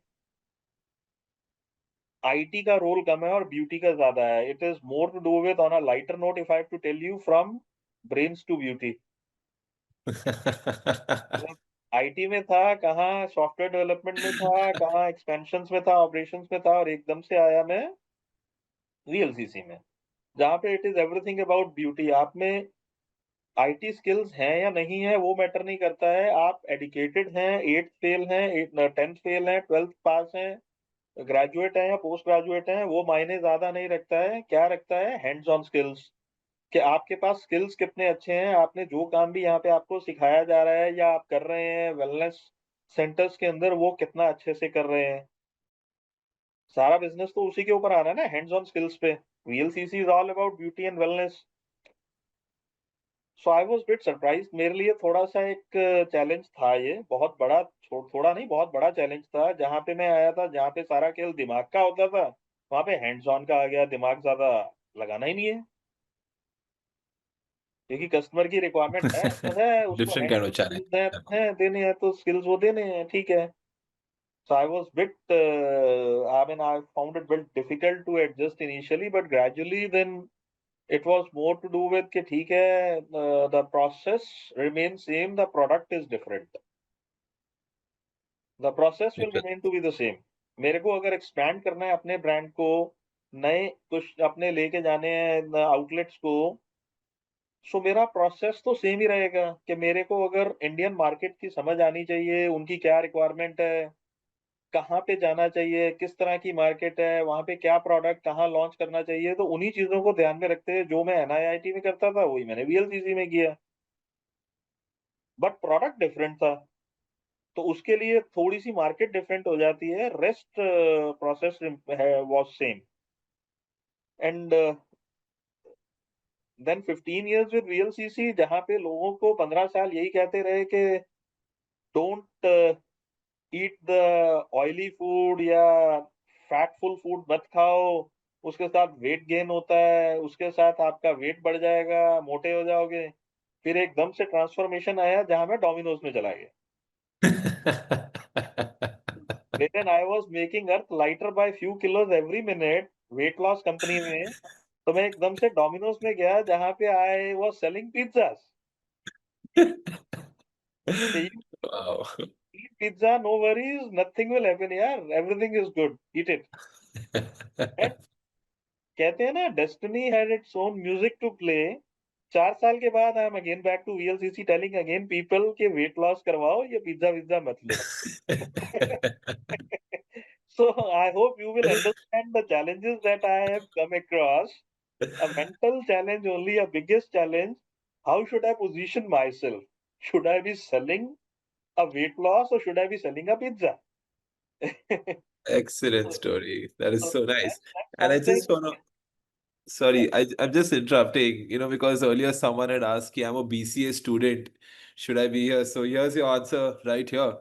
आईटी का रोल कम है और ब्यूटी का ज्यादा है। It is more to do with on a lighter note, if I have to tell you, from brains to beauty. IT में था कहाँ, सॉफ्टवेयर डेवलपमेंट में था कहाँ, एक्सपेंशंस में था, ऑपरेशंस में था, और एकदम से आया मैं वीएलसीसी में, जहाँ पे it is everything about beauty. आप में आईटी स्किल्स हैं या नहीं है वो मैटर नहीं करता है, आप एडुकेटेड हैं, 8th फेल हैं, 10th फेल हैं, 12th पास हैं, ग्रेजुएट हैं या पोस्ट ग्रेजुएट हैं, वो मायने ज्यादा नहीं रखता है। क्या रखता है? हैंड्स ऑन स्किल्स, कि आपके पास स्किल्स कितने अच्छे हैं, आपने जो काम भी यहाँ पे आपको सिखाया जा रहा है या आप कर रहे हैं वेलनेस सेंटर्स के अंदर, वो कितना अच्छे से कर रहे हैं। सारा बिजनेस तो उसी के ऊपर आ रहा है ना, हैंड्स ऑन स्किल्स पे। VLCC is all about beauty and wellness. So I was bit surprise. मेरे लिए थोड़ा सा एक चैलेंज था ये, बहुत बड़ा, थोड़ा नहीं बहुत बड़ा चैलेंज था। जहाँ पे मैं आया था, जहाँ पे सारा खेल दिमाग का होता था, वहां पे हैंड्स ऑन का आ गया, दिमाग ज्यादा लगाना ही नहीं है, क्योंकि कस्टमर की रिक्वायरमेंट है तो है, उसको Different hands kind on of challenge. Skills है देने हैं तो स्किल्स वो देने हैं, ठीक है। So I was bit, I mean, I found it bit difficult to adjust initially, but gradually then it was more to do with कि ठीक है, the process remains same, the product is different. The process will remain to be the same. मेरे को अगर expand करना है अपने brand को, नए कुछ अपने लेके जाने हैं outlets को, सो मेरा प्रोसेस तो सेम ही रहेगा कि मेरे को अगर इंडियन मार्केट की समझ आनी चाहिए, उनकी क्या रिक्वायरमेंट है, कहाँ पे जाना चाहिए, किस तरह की मार्केट है, वहाँ पे क्या प्रोडक्ट कहाँ लॉन्च करना चाहिए, तो उन्हीं चीजों को ध्यान में रखते हुए जो मैं एनआईआईटी में करता था वही मैंने वीएलसीसी में किया, बट प्रोडक्ट डिफरेंट था। तो उसके लिए थोड़ी सी मार्केट डिफरेंट हो जाती है, rest process was same. And then 15 years विद वीएलसीसी, जहाँ पे लोगों को 15 साल यही कहते रहे कि don't eat the oily food या फैटफुल फूड मत खाओ, उसके साथ वेट गेन होता है, उसके साथ आपका वेट बढ़ जाएगा, मोटे हो जाओगे। फिर एकदम से ट्रांसफॉर्मेशन आया जहां मैं डोमिनोज में चला गया, लेकिन I was making earth lighter by few kilos every minute, weight loss company में। तो मैं एकदम से डोमिनोज में गया जहां पे I was selling pizza. Wow. Eat pizza, no worries, nothing will happen यार, everything is good, eat it। And कहते हैं ना, destiny had its own music to play. 4 साल के बाद I am again back to VLCC telling again people के weight loss करवाओ, ये पिज्जा विज्जा मत लो। So I hope you will understand the challenges that I have come across. A mental challenge only, a biggest challenge. How should I position myself? Should I be selling a weight loss or should I be selling a pizza? Excellent So, story. That is so so nice. that's And I something. just want to, Yeah. sorry, I'm just interrupting, because earlier someone had asked, I'm a BCA student. Should I be here? So here's your answer right here.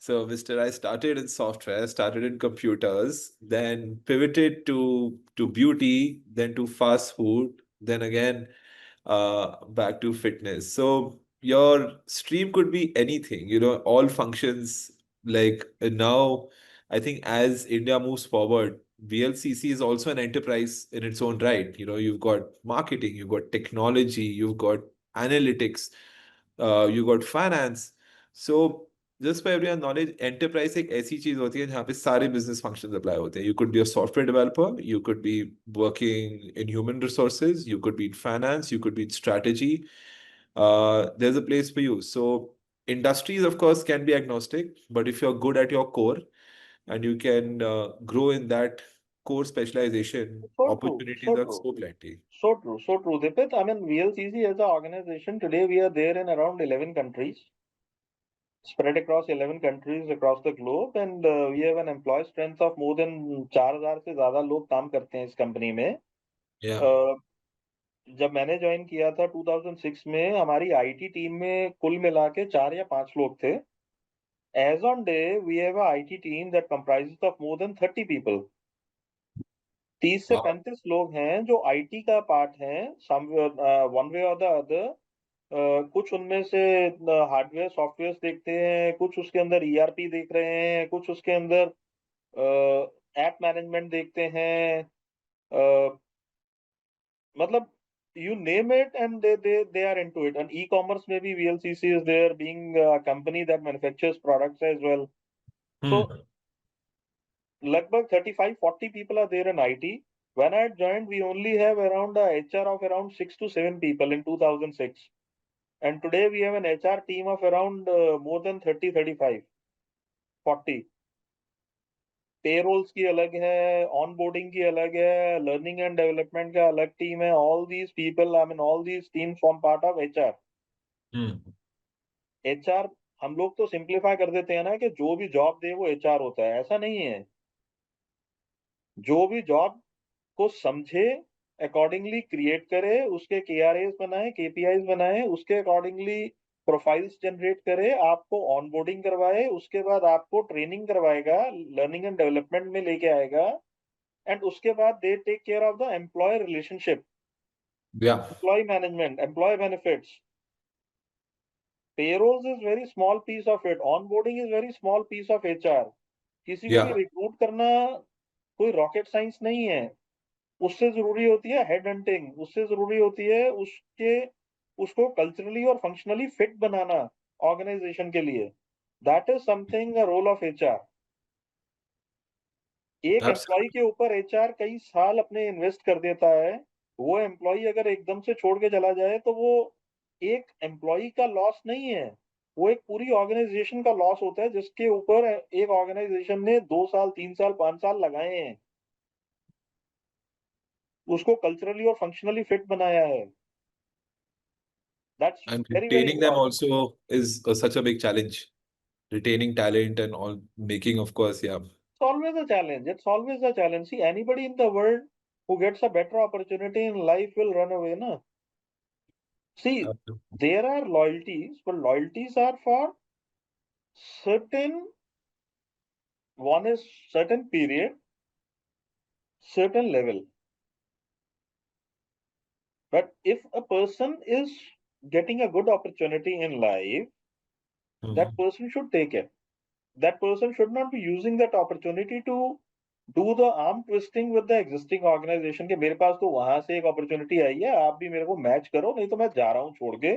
So, Mr. I started in software, started in computers, then pivoted to beauty, then to fast food, then again back to fitness. So your stream could be anything, all functions. Like now, I think as India moves forward, VLCC is also an enterprise in its own right. You've got marketing, you've got technology, you've got analytics, you've got finance. So just for everyone knowledge, enterprise एक ऐसी चीज होती है जहाँ पे सारे business functions apply होते हैं. You could be a software developer, you could be working in human resources, you could be in finance, you could be in strategy. There's a place for you. So industries, of course, can be agnostic, but if you're good at your core and you can grow in that core specialization, So true, opportunities so are true, so plenty. so true, so true. Dipit, I mean, VLCC as an organization today, we are there in around 11 countries, spread across 11 countries across the globe, and we have an employee strength of more than 4,000 से ज्यादा लोग काम करते हैं इस company में. Yeah. Uh, जब मैंने ज्वाइन किया था 2006 में, हमारी आईटी टीम में कुल मिला के 4 या 5 लोग थे. As on day, we have a IT team that comprises of more than 30 people. 30 से Wow. 35 लोग हैं जो आईटी का पार्ट हैं, सम वन वे और द अदर. कुछ उनमें से हार्डवेयर सॉफ्टवेयर देखते हैं, कुछ उसके अंदर ईआरपी देख रहे हैं, कुछ उसके अंदर ऐप मैनेजमेंट देखते हैं. मतलब you name it and they are into it. And e-commerce maybe VLCC is there, being a company that manufactures products as well. So Hmm. लगभग 35-40 people are there in IT. When I joined, we only have around a HR of around 6 to 7 people in 2006. And today we have an HR team of around more than 30, 35, 40. Payrolls की अलग है, onboarding की अलग है, learning and development का अलग team है. All these people, I mean, all these teams form part of HR. Hmm. HR हम लोग तो सिंप्लीफाई कर देते हैं ना कि जो भी जॉब दे वो HR होता है. ऐसा नहीं है. जो भी जॉब को समझे, अकॉर्डिंगली क्रिएट करे, उसके केआरएस बनाए, केपीआईज बनाए, उसके अकॉर्डिंगली प्रोफाइल्स जनरेट करे, आपको ऑनबोर्डिंग करवाए, उसके बाद आपको ट्रेनिंग करवाएगा, लर्निंग एंड डेवलपमेंट में लेके आएगा, एंड उसके बाद they take care of the employee relationship, Yeah. Employee management, employee benefits. Payrolls is very small piece of it, onboarding is very small piece of HR. किसी को भी Yeah. Recruit करना कोई रॉकेट साइंस नहीं है. उससे जरूरी होती है हेड हंटिंग, उससे जरूरी होती है उसको कल्चरली और फंक्शनली फिट बनाना ऑर्गेनाइजेशन के लिए. That is something a role of HR. एक एम्प्लॉय Absolutely. के ऊपर एचआर कई साल अपने इन्वेस्ट कर देता है. वो एम्प्लॉय अगर एकदम से छोड़ के चला जाए तो वो एक एम्प्लॉय का लॉस नहीं है, वो एक पूरी ऑर्गेनाइजेशन का लॉस होता है जिसके ऊपर एक ऑर्गेनाइजेशन ने 2 साल, 3 साल, 5 साल लगाए हैं, उसको कल्चरली और फंक्शनली फिट बनाया है. That's And very, very retaining them important. also is such a big challenge. Retaining talent and all, making, of course, yeah. It's always a challenge. It's always a challenge. See, anybody in the world who gets a better opportunity in life will run away, na? See, Absolutely. there are loyalties, but loyalties are for certain, one is certain period, certain level. But if a person is getting a good opportunity in life, that Mhm. person should take it. That person should not be using that opportunity to do the arm twisting with the existing organization के मेरे पास तो वहां से एक opportunity आई है, आप भी मेरे को मैच करो, नहीं तो मैं जा रहा हूँ छोड़ के.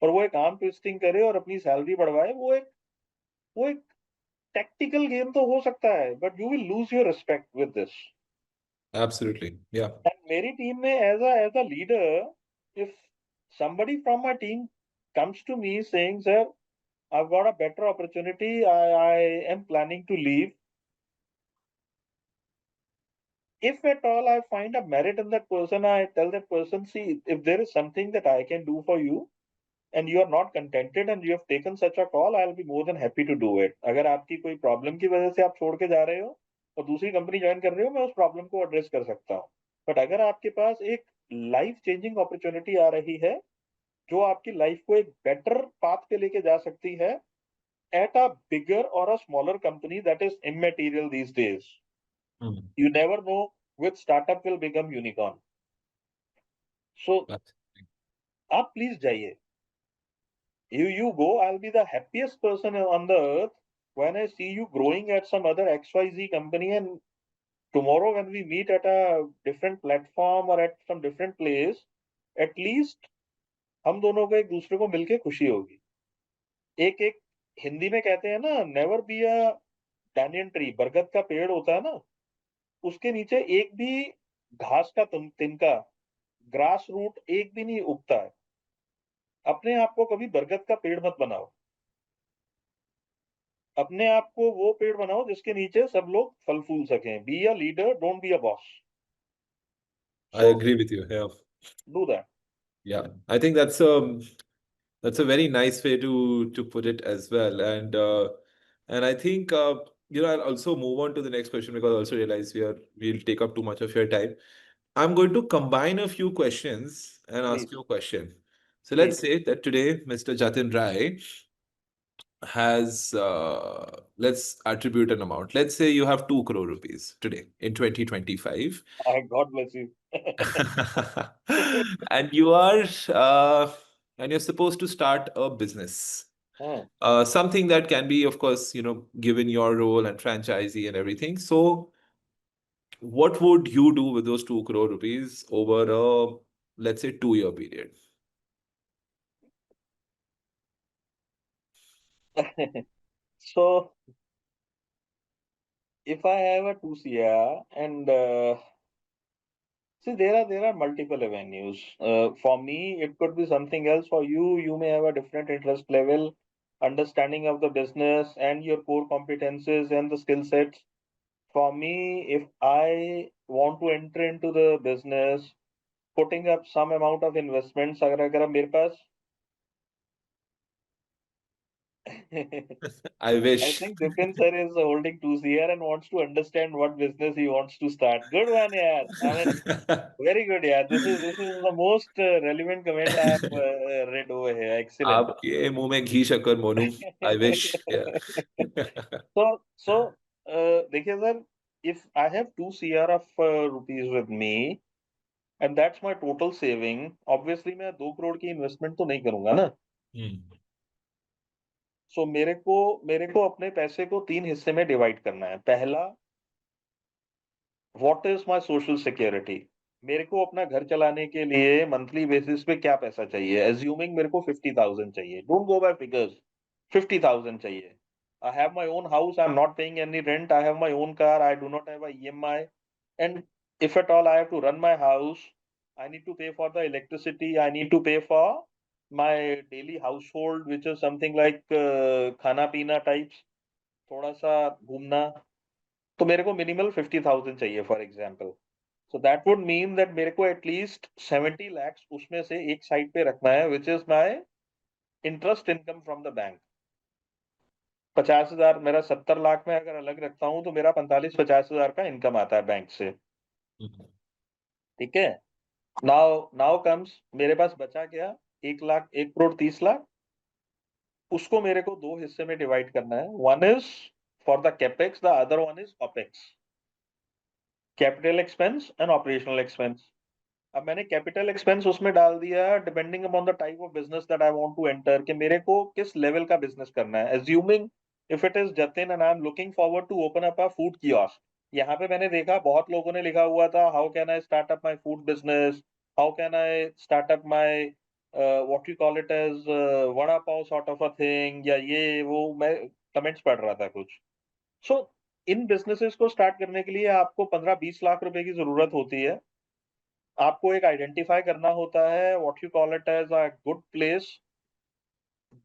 और वो एक आर्म ट्विस्टिंग करे और अपनी सैलरी बढ़वाए, वो एक टैक्टिकल गेम तो हो सकता है, but you will lose your respect with this. Absolutely. Yeah. And मेरी टीम में as a leader, if somebody from my team comes to me saying, sir, I've got a better opportunity, I am planning to leave. If at all I find a merit in that person, I tell that person, see, if there is something that I can do for you, and you are not contented and you have taken such a call, I'll be more than happy to do it. अगर आपकी कोई problem की वजह से आप छोड़ के जा रहे हो और दूसरी कंपनी ज्वाइन कर रहे हो, मैं उस प्रॉब्लम को एड्रेस कर सकता हूँ। बट अगर आपके पास एक लाइफ चेंजिंग अपॉर्चुनिटी आ रही है जो आपकी लाइफ को एक बेटर पाथ पे लेके जा सकती है at a bigger or a smaller company, that is immaterial these days. Hmm. You never know which startup will become unicorn. So Absolutely. आप प्लीज जाइए, you go, I'll be the happiest person on the earth when I see you growing at some other XYZ company, and tomorrow when we meet at a different platform or at some different place, at least हम दोनों को एक दूसरे को मिलके खुशी होगी। एक एक हिंदी में कहते हैं ना, never be a banyan tree, बरगद का पेड़ होता है ना, उसके नीचे एक भी घास का तिनका, ग्रास रूट एक भी नहीं उगता है। अपने आप को कभी बरगद का पेड़ मत बनाओ। अपने आप को वो पेड़ बनाओ जिसके नीचे सब लोग फल फूल सकें। Be a leader, don't be a boss. I so agree with you. Yeah. Do that. Yeah. I think that's a very nice way to put it as well. And I think I'll also move on to the next question because I also realize we'll take up too much of your time. I'm going to combine a few questions and ask please you a question. So let's please. say that today Mr. Jatin Rai has let's attribute an amount. Let's say you have 2 crore rupees today in 2025. God bless you. And you are uh, and you're supposed to start a business. हाँ। Something that can be, of course, given your role and franchisee and everything. So, what would you do with those 2 crore rupees over a, let's say, 2-year period? So if I have a 2 CR and see, there are multiple avenues. For me, it could be something else. For you, you may have a different interest level, understanding of the business, and your core competences and the skill sets. For me, if I want to enter into the business, putting up some amount of investments, अगर अगर मेरे पास I I wish. think Dipin sir is holding 2 CR and wants to understand what business he wants to start. Good one, yeah. I mean, very good, yeah. This is the most relevant comment I have read over here. Excellent. आपके मुंह में घी शक्कर Monu. I wish. Yeah. So देखिए sir, if I have 2 CR of rupees with me and that's my total saving, obviously मैं 2 करोड़ की investment तो नहीं करूंगा ना। Hmm. सो मेरे को अपने पैसे को 3 हिस्से में डिवाइड करना है। पहला, what is my social security. मेरे को अपना घर चलाने के लिए मंथली बेसिस पे क्या पैसा चाहिए। एज्यूमिंग मेरे को 50,000 चाहिए, डोंट गो बाय फिगर्स, 50,000 चाहिए। I have my own house, I am not paying any rent, I have my own car, I do not have a EMI, and if at all I have to run my house, I need to pay for the electricity, I need to pay for my daily household, which is something like खाना पीना types, थोड़ा सा घूमना। तो मेरे को minimal 50,000 चाहिए for example. So that would mean that मेरे को एटलीस्ट 70 lakhs उसमें से एक साइड पे रखना है, which is my interest income from the bank. 50,000 मेरा 70 लाख में अगर अलग रखता हूँ तो मेरा 45-50 हजार का इनकम आता है बैंक से। Hmm. ठीक है। नाउ नाउ कम्स, मेरे पास बचा क्या, 1 लाख, 1 करोड़ 30 लाख। उसको मेरे को 2 हिस्से में डिवाइड करना है। One is for the capex, the other one is opex, capital expense and operational expense. अब मैंने कैपिटल एक्सपेंस उसमें डाल दिया depending upon the type of business that I want to enter, कि मेरे को किस लेवल का बिजनेस करना है। Assuming if it is Jatin and I am looking forward to open up a food kiosk. यहाँ पे मैंने देखा बहुत लोगों ने लिखा हुआ था, how can I start up my food business, how can I start up my what you call it as vada pav sort of a thing, या ये वो, मैं कमेंट्स पढ़ रहा था कुछ। सो इन बिजनेसेस को स्टार्ट करने के लिए आपको 15-20 लाख रुपए की जरूरत होती है। आपको एक आइडेंटिफाई करना होता है, what you call it as a good place,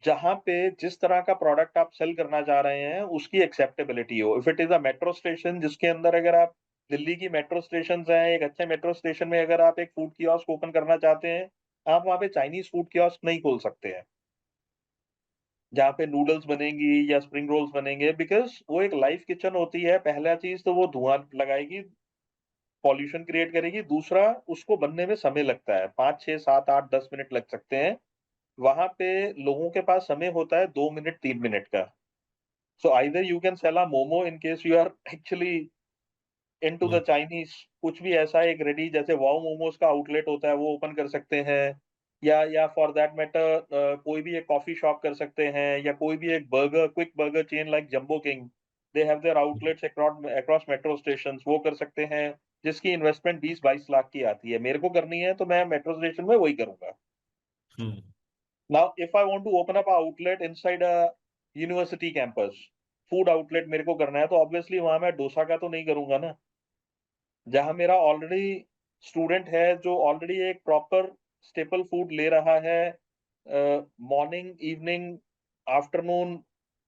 जहां पे जिस तरह का प्रोडक्ट आप सेल करना चाह रहे हैं उसकी एक्सेप्टेबिलिटी हो। If it is a metro station, जिसके अंदर अगर आप, दिल्ली की मेट्रो स्टेशन हैं, एक अच्छे मेट्रो स्टेशन में अगर आप एक फूड कियोस्क ओपन करना चाहते हैं, आप वहां पे चाइनीज फूड कियोस्क नहीं खोल सकते हैं। जहाँ पे नूडल्स बनेंगी या स्प्रिंग रोल्स बनेंगे, बिकॉज़ वो एक लाइव किचन होती है। पहला चीज़ तो वो धुआँ लगाएगी, पॉल्यूशन क्रिएट करेगी। दूसरा, उसको बनने में समय लगता है, 5, 6, 7, 8, 10 मिनट लग सकते हैं। वहाँ पे लोगों के पास समय होता है 2 मिनट, 3 मिनट का। So either you can sell a momo in case you are actually into the hmm, Chinese. कुछ भी ऐसा एक रेडी, जैसे वाओ मोमोज़ का आउटलेट होता है, वो ओपन कर सकते हैं। या फॉर दैट मैटर कोई भी एक कॉफ़ी शॉप कर सकते हैं, या कोई भी एक quick burger chain like jumbo king, they have their outlets across metro stations, वो कर सकते हैं, जिसकी इन्वेस्टमेंट 20-22 लाख की आती है। मेरे को करनी है तो मैं मेट्रो स्टेशन में वही करूँगा। हम्म, Now, if I want to open up a outlet inside a university campus, food outlet मेरे को करना है, तो ऑब्वियसली वहाँ मैं डोसा का तो नहीं करूँगा ना। जहाँ मेरा ऑलरेडी स्टूडेंट है, जो ऑलरेडी एक प्रॉपर स्टेपल फूड ले रहा है, मॉर्निंग, इवनिंग, आफ्टरनून,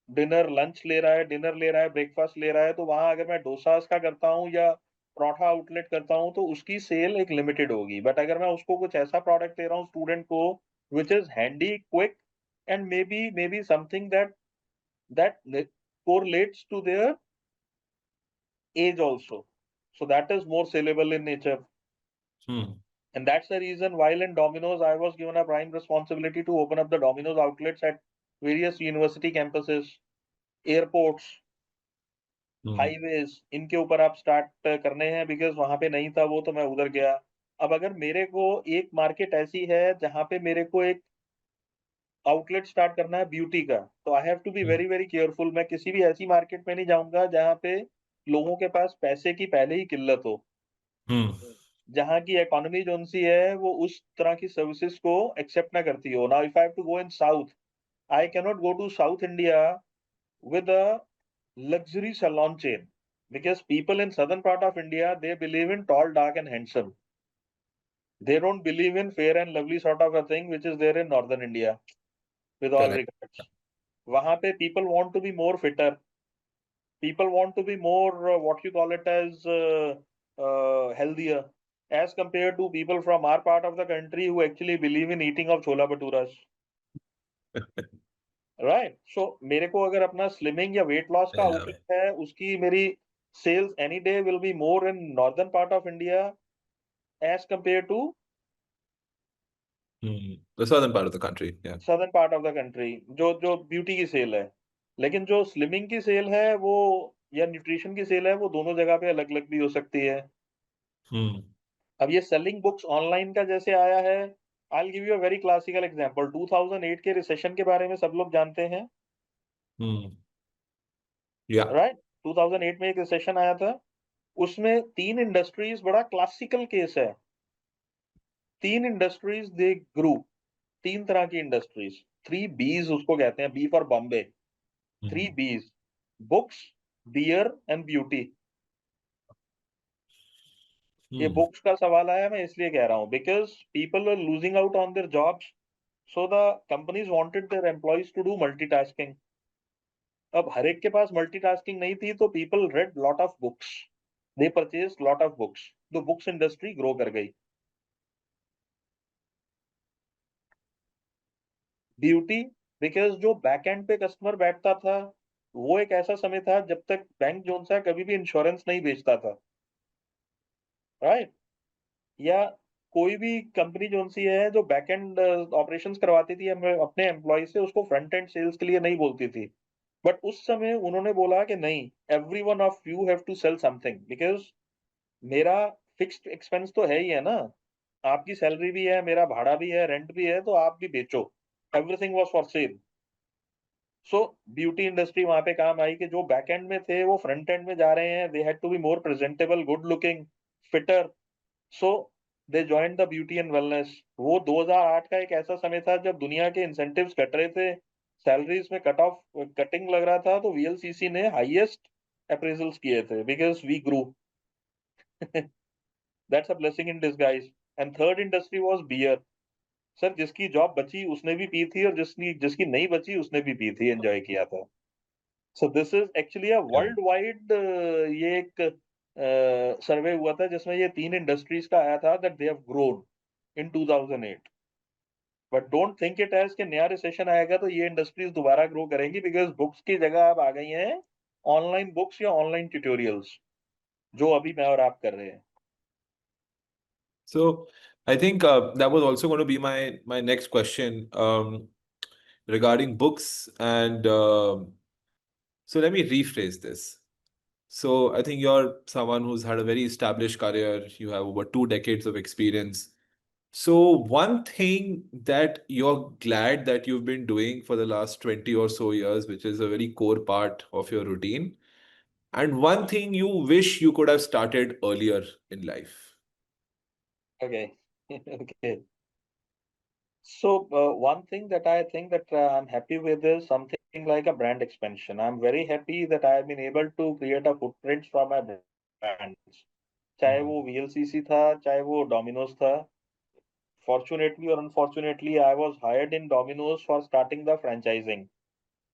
डिनर ले रहा है, ब्रेकफ़ास्ट ले रहा है, तो वहाँ अगर मैं डोसाज़ का करता हूँ या पराठा आउटलेट करता हूँ, तो उसकी सेल एक लिमिटेड होगी। बट अगर मैं उसको कुछ ऐसा प्रोडक्ट दे रहा हूँ स्टूडेंट को, which is handy, quick, and may be something that correlates to their age also. So that is more saleable in nature. Hmm, And that's the reason while in Domino's, I was given a prime responsibility to open up the Domino's outlets at various university campuses, airports, hmm, highways, इनके ऊपर आप start करने हैं, because वहाँ पे नहीं था वो, तो मैं उधर गया। अब अगर मेरे को एक मार्केट ऐसी है जहाँ पे मेरे को एक आउटलेट स्टार्ट करना है ब्यूटी का, तो I have to be hmm, very, very careful. मैं किसी भी ऐसी मार्केट में नहीं जाऊँगा जहाँ पे लोगों के पास पैसे की पहले ही किल्लत हो। हम्म, जहाँ की इकोनॉमी जोन-सी है, वो उस तरह की सर्विसेज़ को एक्सेप्ट ना करती हो। Now if I have to go in south, I cannot go to South India with a luxury salon chain, because people in southern part of India, they believe in tall, dark, and handsome. They don't believe in fair and lovely sort of a thing which is there in northern India. With all correct. regards, वहाँ पे people want to be more fitter. People want to be more what you call it as healthier, as compared to people from our part of the country who actually believe in eating of chola bhaturas. Right, so मेरे को अगर अपना slimming या weight loss का I love it. Outlet है, उसकी मेरी sales any day will be more in northern part of India as compare to The southern part of the country, yeah. Southern part of the country, जो beauty की sale है। लेकिन जो slimming की sale है वो, या न्यूट्रिशन की सेल है, वो दोनों जगह पे अलग अलग भी हो सकती है। हम्म, अब ये सेलिंग बुक्स ऑनलाइन का जैसे आया है, I will give you a very classical example. 2008 के रिसेशन के बारे में सब लोग जानते हैं, हम्म, yeah. राइट? 2008 में एक रिसेशन आया था, उसमें 3 इंडस्ट्रीज़, बड़ा क्लासिकल केस है। 3 इंडस्ट्रीज़ दे ग्रू, 3 तरह की इंडस्ट्रीज़, 3 बीज़ उसको कहते हैं, B for Bombay, 3 hmm, Bs, books, beer and beauty. ये हम्म, बुक्स का सवाल आया, मैं इसलिए कह रहा हूँ, because people are losing out on their jobs, so the companies wanted their employees to do multitasking. अब हर एक के पास मल्टीटास्किंग नहीं थी, तो people read lot of books, they purchased lot of books, तो बुक्स इंडस्ट्री ग्रो कर गई। ब्यूटी, बिकॉज़ जो बैक एंड पे कस्टमर बैठता था, वो एक ऐसा समय था जब तक बैंक जोन-सा कभी भी इंश्योरेंस नहीं बेचता था, राइट? या कोई भी कंपनी जोन-सी है जो बैक एंड ऑपरेशंस करवाती थी अपने एम्प्लॉयी से, उसको फ्रंट एंड सेल्स के लिए नहीं बोलती थी। बट उस समय उन्होंने बोला कि नहीं, everyone of you have to sell something, because मेरा फिक्स्ड एक्सपेंस तो है ही है ना। आपकी सैलरी भी है, मेरा भाड़ा भी है, रेंट भी है, तो आप भी बेचो। Everything was for sale. So beauty industry वहाँ पे काम आई कि जो बैक एंड में थे वो फ्रंट एंड में जा रहे हैं, they had to be more presentable, good looking, fitter, so they joined the beauty and wellness. वो 2008 का एक ऐसा समय था जब दुनिया के इंसेंटिव्स कट रहे थे, सैलरीज में कटिंग लग रहा था, तो वीएलसीसी ने हाईएस्ट अप्रेजल्स किए थे, because we grew. That's a blessing in disguise. And third industry was beer. Sir, जिसकी जॉब बची उसने भी पी थी, और जिसकी जिसकी नहीं बची उसने भी पी थी, एंजॉय किया था। So this is actually a Yeah. World wide, ये एक सर्वे हुआ था जिसमें ये 3 इंडस्ट्रीज का आया था that they have grown in 2008। But don't think it as कि नया रिसेशन आएगा तो ये इंडस्ट्रीज दोबारा ग्रो करेंगी, बिकॉज बुक्स की जगह अब आ गई हैं ऑनलाइन बुक्स या ऑनलाइन ट्यूटोरियल्स, जो अभी मैं और आप कर रहे हैं. So I think that was also going to be my next question regarding books, and so let me rephrase this. So I think you're someone who's had a very established career. You have over 2 decades of experience. So one thing that you're glad that you've been doing for the last 20 or so years, which is a very core part of your routine, and one thing you wish you could have started earlier in life. Okay. Okay. So one thing that I think that I'm happy with is something like a brand expansion. I'm very happy that I've been able to create a footprint for my brands. चाहे Hmm. वो VLCC था, चाहे वो Domino's था. Fortunately or unfortunately, I was hired in Domino's for starting the franchising.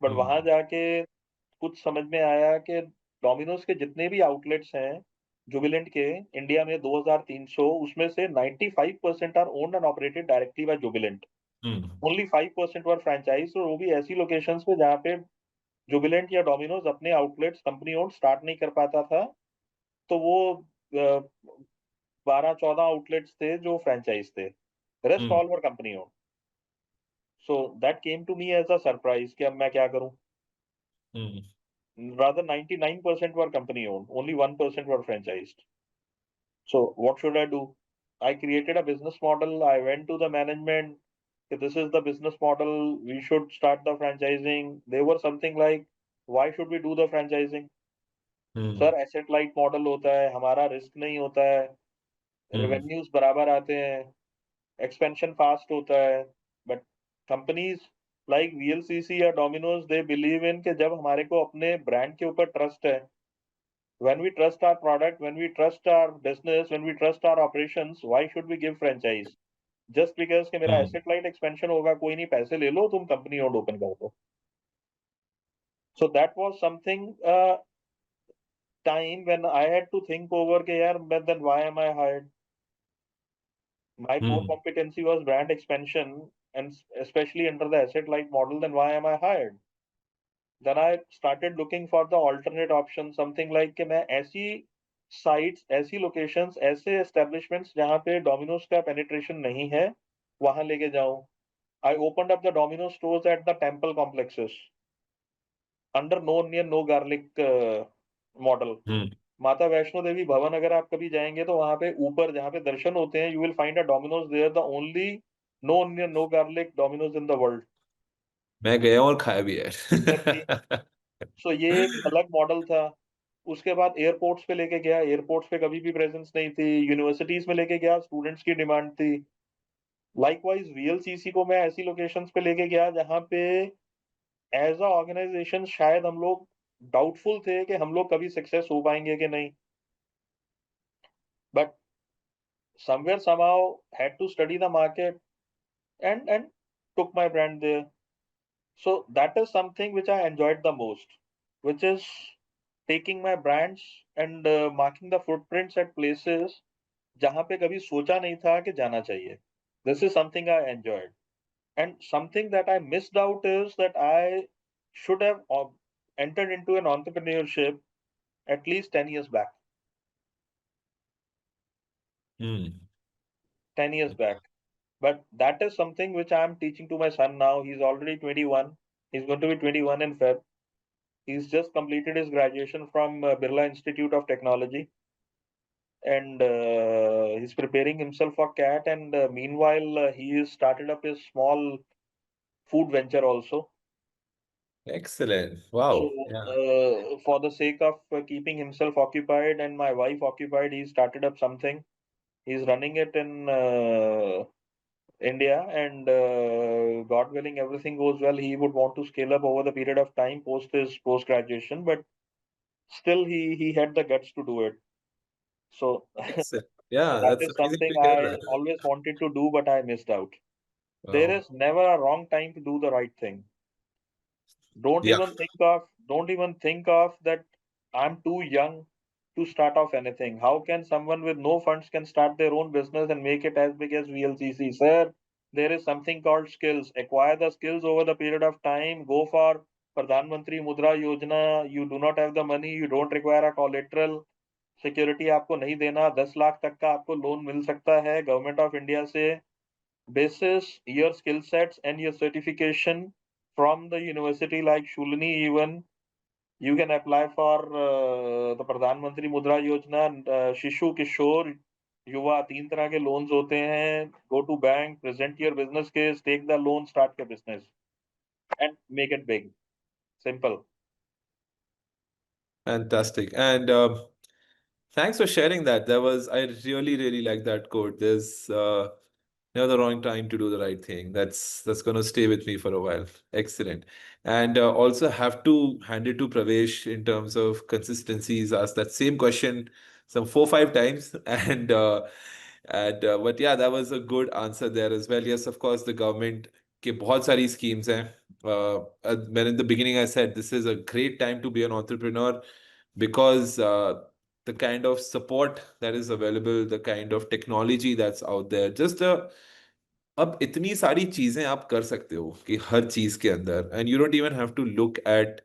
But वहां Hmm. जाके कुछ समझ में आया कि डोमिनोज के जितने भी आउटलेट्स हैं जुबिलेंट के इंडिया में 2300, उसमें से 95% are owned and operated directly by Jubilant. Hmm. Only 5% were franchise, और वो भी ऐसी लोकेशंस पे जहाँ पे जुबिलेंट या डोमिनोज अपने आउटलेट्स कंपनी ओन स्टार्ट नहीं कर पाता था. तो वो 12-14 आउटलेट्स थे जो फ्रेंचाइज थे, rest Hmm. All were company own. So that came to me as a surprise कि अब मैं क्या करूं. Hmm. Rather 99% were company owned, only 1% were franchised. So what should I do? I created a business model. I went to the management. "Okay, this is the business model. We should start the franchising." They were something like, why should we do the franchising? Hmm. Sir asset light model होता है, हमारा risk नहीं होता है, Hmm. Revenues बराबर आते हैं, expansion fast होता है. बट कंपनीज लाइक VLCC या डोमिनोज, दे बिलीव इन कि जब हमारे को अपने ब्रांड के ऊपर ट्रस्ट है, when we trust our product, when we trust our business, when we trust our operations, why should we give franchise? Just because कि मेरा Hmm. asset light expansion होगा, कोई नहीं, पैसे ले लो, तुम company owned open कर दो. So that was something time when I had to think over कि यार, but then why am I hired? My core Hmm. competency was brand expansion, and especially under the asset light model. Then why am I hired? Then I started looking for the alternate option, something like कि मैं ऐसी sites, ऐसी locations, ऐसे establishments जहाँ पे Domino's का penetration नहीं है, वहां लेके जाऊं. I opened up the Domino's stores at the temple complexes under no onion, no garlic model. Hmm. माता वैष्णो देवी भवन अगर आप कभी जाएंगे तो वहां पे ऊपर जहाँ पे दर्शन होते हैं, you will find a Domino's there, the only no onion no garlic Domino's in the world. मैं गया हूँ और खाया भी एग्जैक्टली. है. सो ये एक अलग मॉडल था. उसके बाद एयरपोर्ट्स पे लेके गया, एयरपोर्ट्स पे कभी भी प्रेजेंस नहीं थी. यूनिवर्सिटीज में लेके गया, स्टूडेंट्स की डिमांड थी. लाइकवाइज VLCC को मैं ऐसी लोकेशंस पे लेके गया जहाँ पे एज अ ऑर्गेनाइजेशन शायद हम लोग डाउटफुल थे कि हम लोग कभी सक्सेस हो पाएंगे कि नहीं. But somewhere somehow had to study the market and took my brand there. So that is something which I enjoyed the most, which is taking my brands and marking the footprints at places जहाँ पे कभी सोचा नहीं था कि जाना चाहिए. This is something I enjoyed. And something that I missed out is that I should have entered into an entrepreneurship at least 10 years back. Hmm. 10 years back. But that is something which I'm teaching to my son now. He's already 21. He's going to be 21 in Feb. He's just completed his graduation from Birla Institute of Technology, and he's preparing himself for CAT. And meanwhile, he has started up his small food venture also. Excellent. So, Wow. Yeah. for the sake of keeping himself occupied and my wife occupied, he started up something. He's running it in India, and God willing, everything goes well. He would want to scale up over the period of time post his post graduation, but still, he had the guts to do it. So Excellent. Yeah, that that's is amazing something to hear I that. always wanted to do, but I missed out. There Wow. is never a wrong time to do the right thing. Don't Yeah. even think of don't even think of that I'm too young to start off anything. How can someone with no funds can start their own business and make it as big as VLCC? Sir, there is something called skills. Acquire the skills over the period of time. Go for Pradhan Mantri Mudra Yojana. You do not have the money. You don't require a collateral. Security आपको नहीं देना, 10 लाख तक का आपको loan मिल सकता है government of India से, basis your skill sets and your certification from the university like Shulini. Even you can apply for the Pradhan Mantri Mudra Yojana, Shishu Kishore युवा, 3 तरह के लोन्स होते हैं. Go to bank, present your business case, take the loan, start your business and make it big. Simple. Fantastic. And thanks for sharing that. I really, really like that quote. There's never the wrong time to do the right thing. That's gonna stay with me for a while. Excellent. And also have to hand it to Pravesh in terms of consistency. He's asked that same question some 4 5 times, but yeah, that was a good answer there as well. Yes, of course, the government के बहुत सारी schemes हैं. When in the beginning I said this is a great time to be an entrepreneur because the kind of support that is available, the kind of technology that's out there, just अब इतनी सारी चीजें आप कर सकते हो कि हर चीज के अंदर, and you don't even have to look at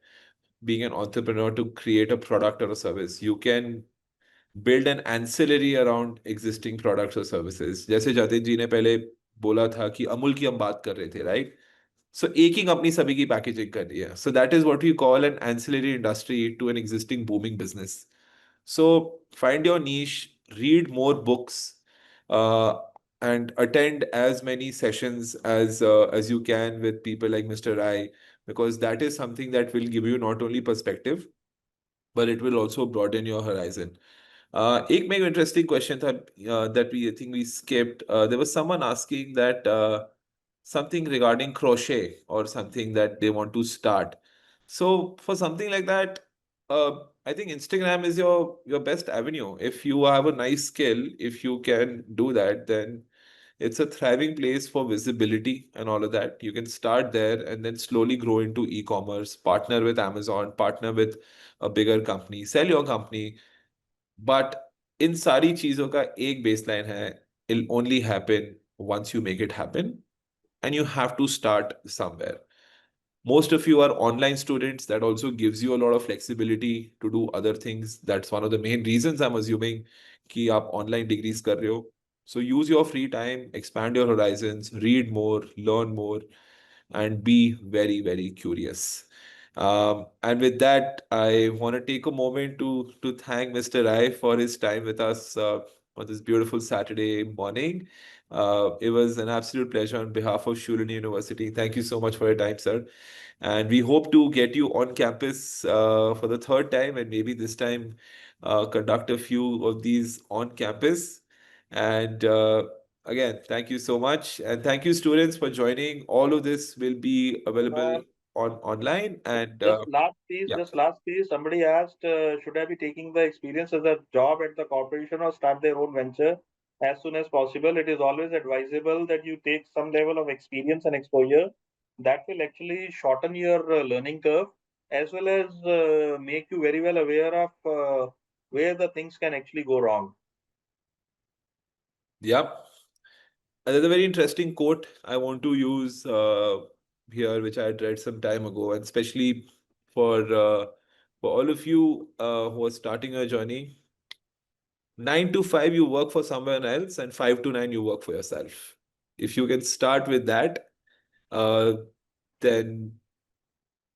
being an entrepreneur to create a product or a service. You can build an ancillary around existing products or services. जैसे जतिन जी ने पहले बोला था कि अमूल की हम बात कर रहे थे, राइट? सो एक ही कंपनी सभी की पैकेजिंग कर रही है. So that is what we call an ancillary industry to an existing booming business. So find your niche, read more books, uh, and attend as many sessions as you can with people like Mr. Rai, because that is something that will give you not only perspective, but it will also broaden your horizon. एक में interesting question था that I think we skipped. There was someone asking that something regarding crochet or something that they want to start. So for something like that, I think Instagram is your best avenue. If you have a nice skill, if you can do that, then it's a thriving place for visibility and all of that. You can start there and then slowly grow into e-commerce, partner with Amazon, partner with a bigger company, sell your company. But इन सारी चीजों का एक baseline है, it'll only happen once you make it happen, and you have to start somewhere. Most of you are online students. That also gives you a lot of flexibility to do other things. That's one of the main reasons I'm assuming कि आप online degrees कर रहे हो. So use your free time, expand your horizons, read more, learn more, and be very, very curious. And with that, I want to take a moment to thank Mr. Rai for his time with us on this beautiful Saturday morning. It was an absolute pleasure on behalf of Shulini University. Thank you so much for your time, sir. And we hope to get you on campus for the third time, and maybe this time conduct a few of these on campus. And again, thank you so much. And thank you, students, for joining. All of this will be available on online. And yeah. Just last piece. Somebody asked, should I be taking the experience as a job at the corporation or start their own venture as soon as possible? It is always advisable that you take some level of experience and exposure. That will actually shorten your learning curve, as well as make you very well aware of where the things can actually go wrong. Yep. Another very interesting quote I want to use here, which I had read some time ago, and especially for all of you who are starting a journey. 9 to 5 you work for someone else, and 5 to 9 you work for yourself. If you can start with that, uh, then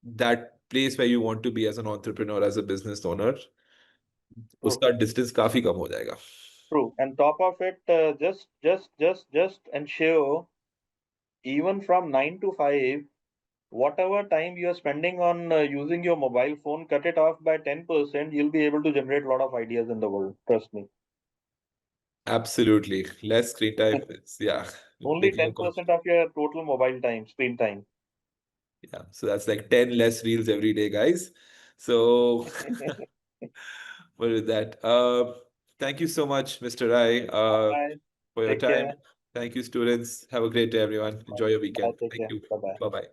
that place where you want to be as an entrepreneur, as a business owner, उसका distance काफी कम हो जाएगा. True. And top of it, just ensure, even from 9 to 5, whatever time you are spending on using your mobile phone, cut it off by 10%. You'll be able to generate a lot of ideas in the world. Trust me. Absolutely. Less screen time is, yeah. Only Making a 10% of your total mobile time, screen time. Yeah, so that's like 10 less reels every day, guys. So, what with that? Thank you so much, Mr. Rai, Bye. for your Take time. care. Thank you, students. Have a great day, everyone. Enjoy your Bye. weekend. Take Thank care. you. Bye bye. Bye bye.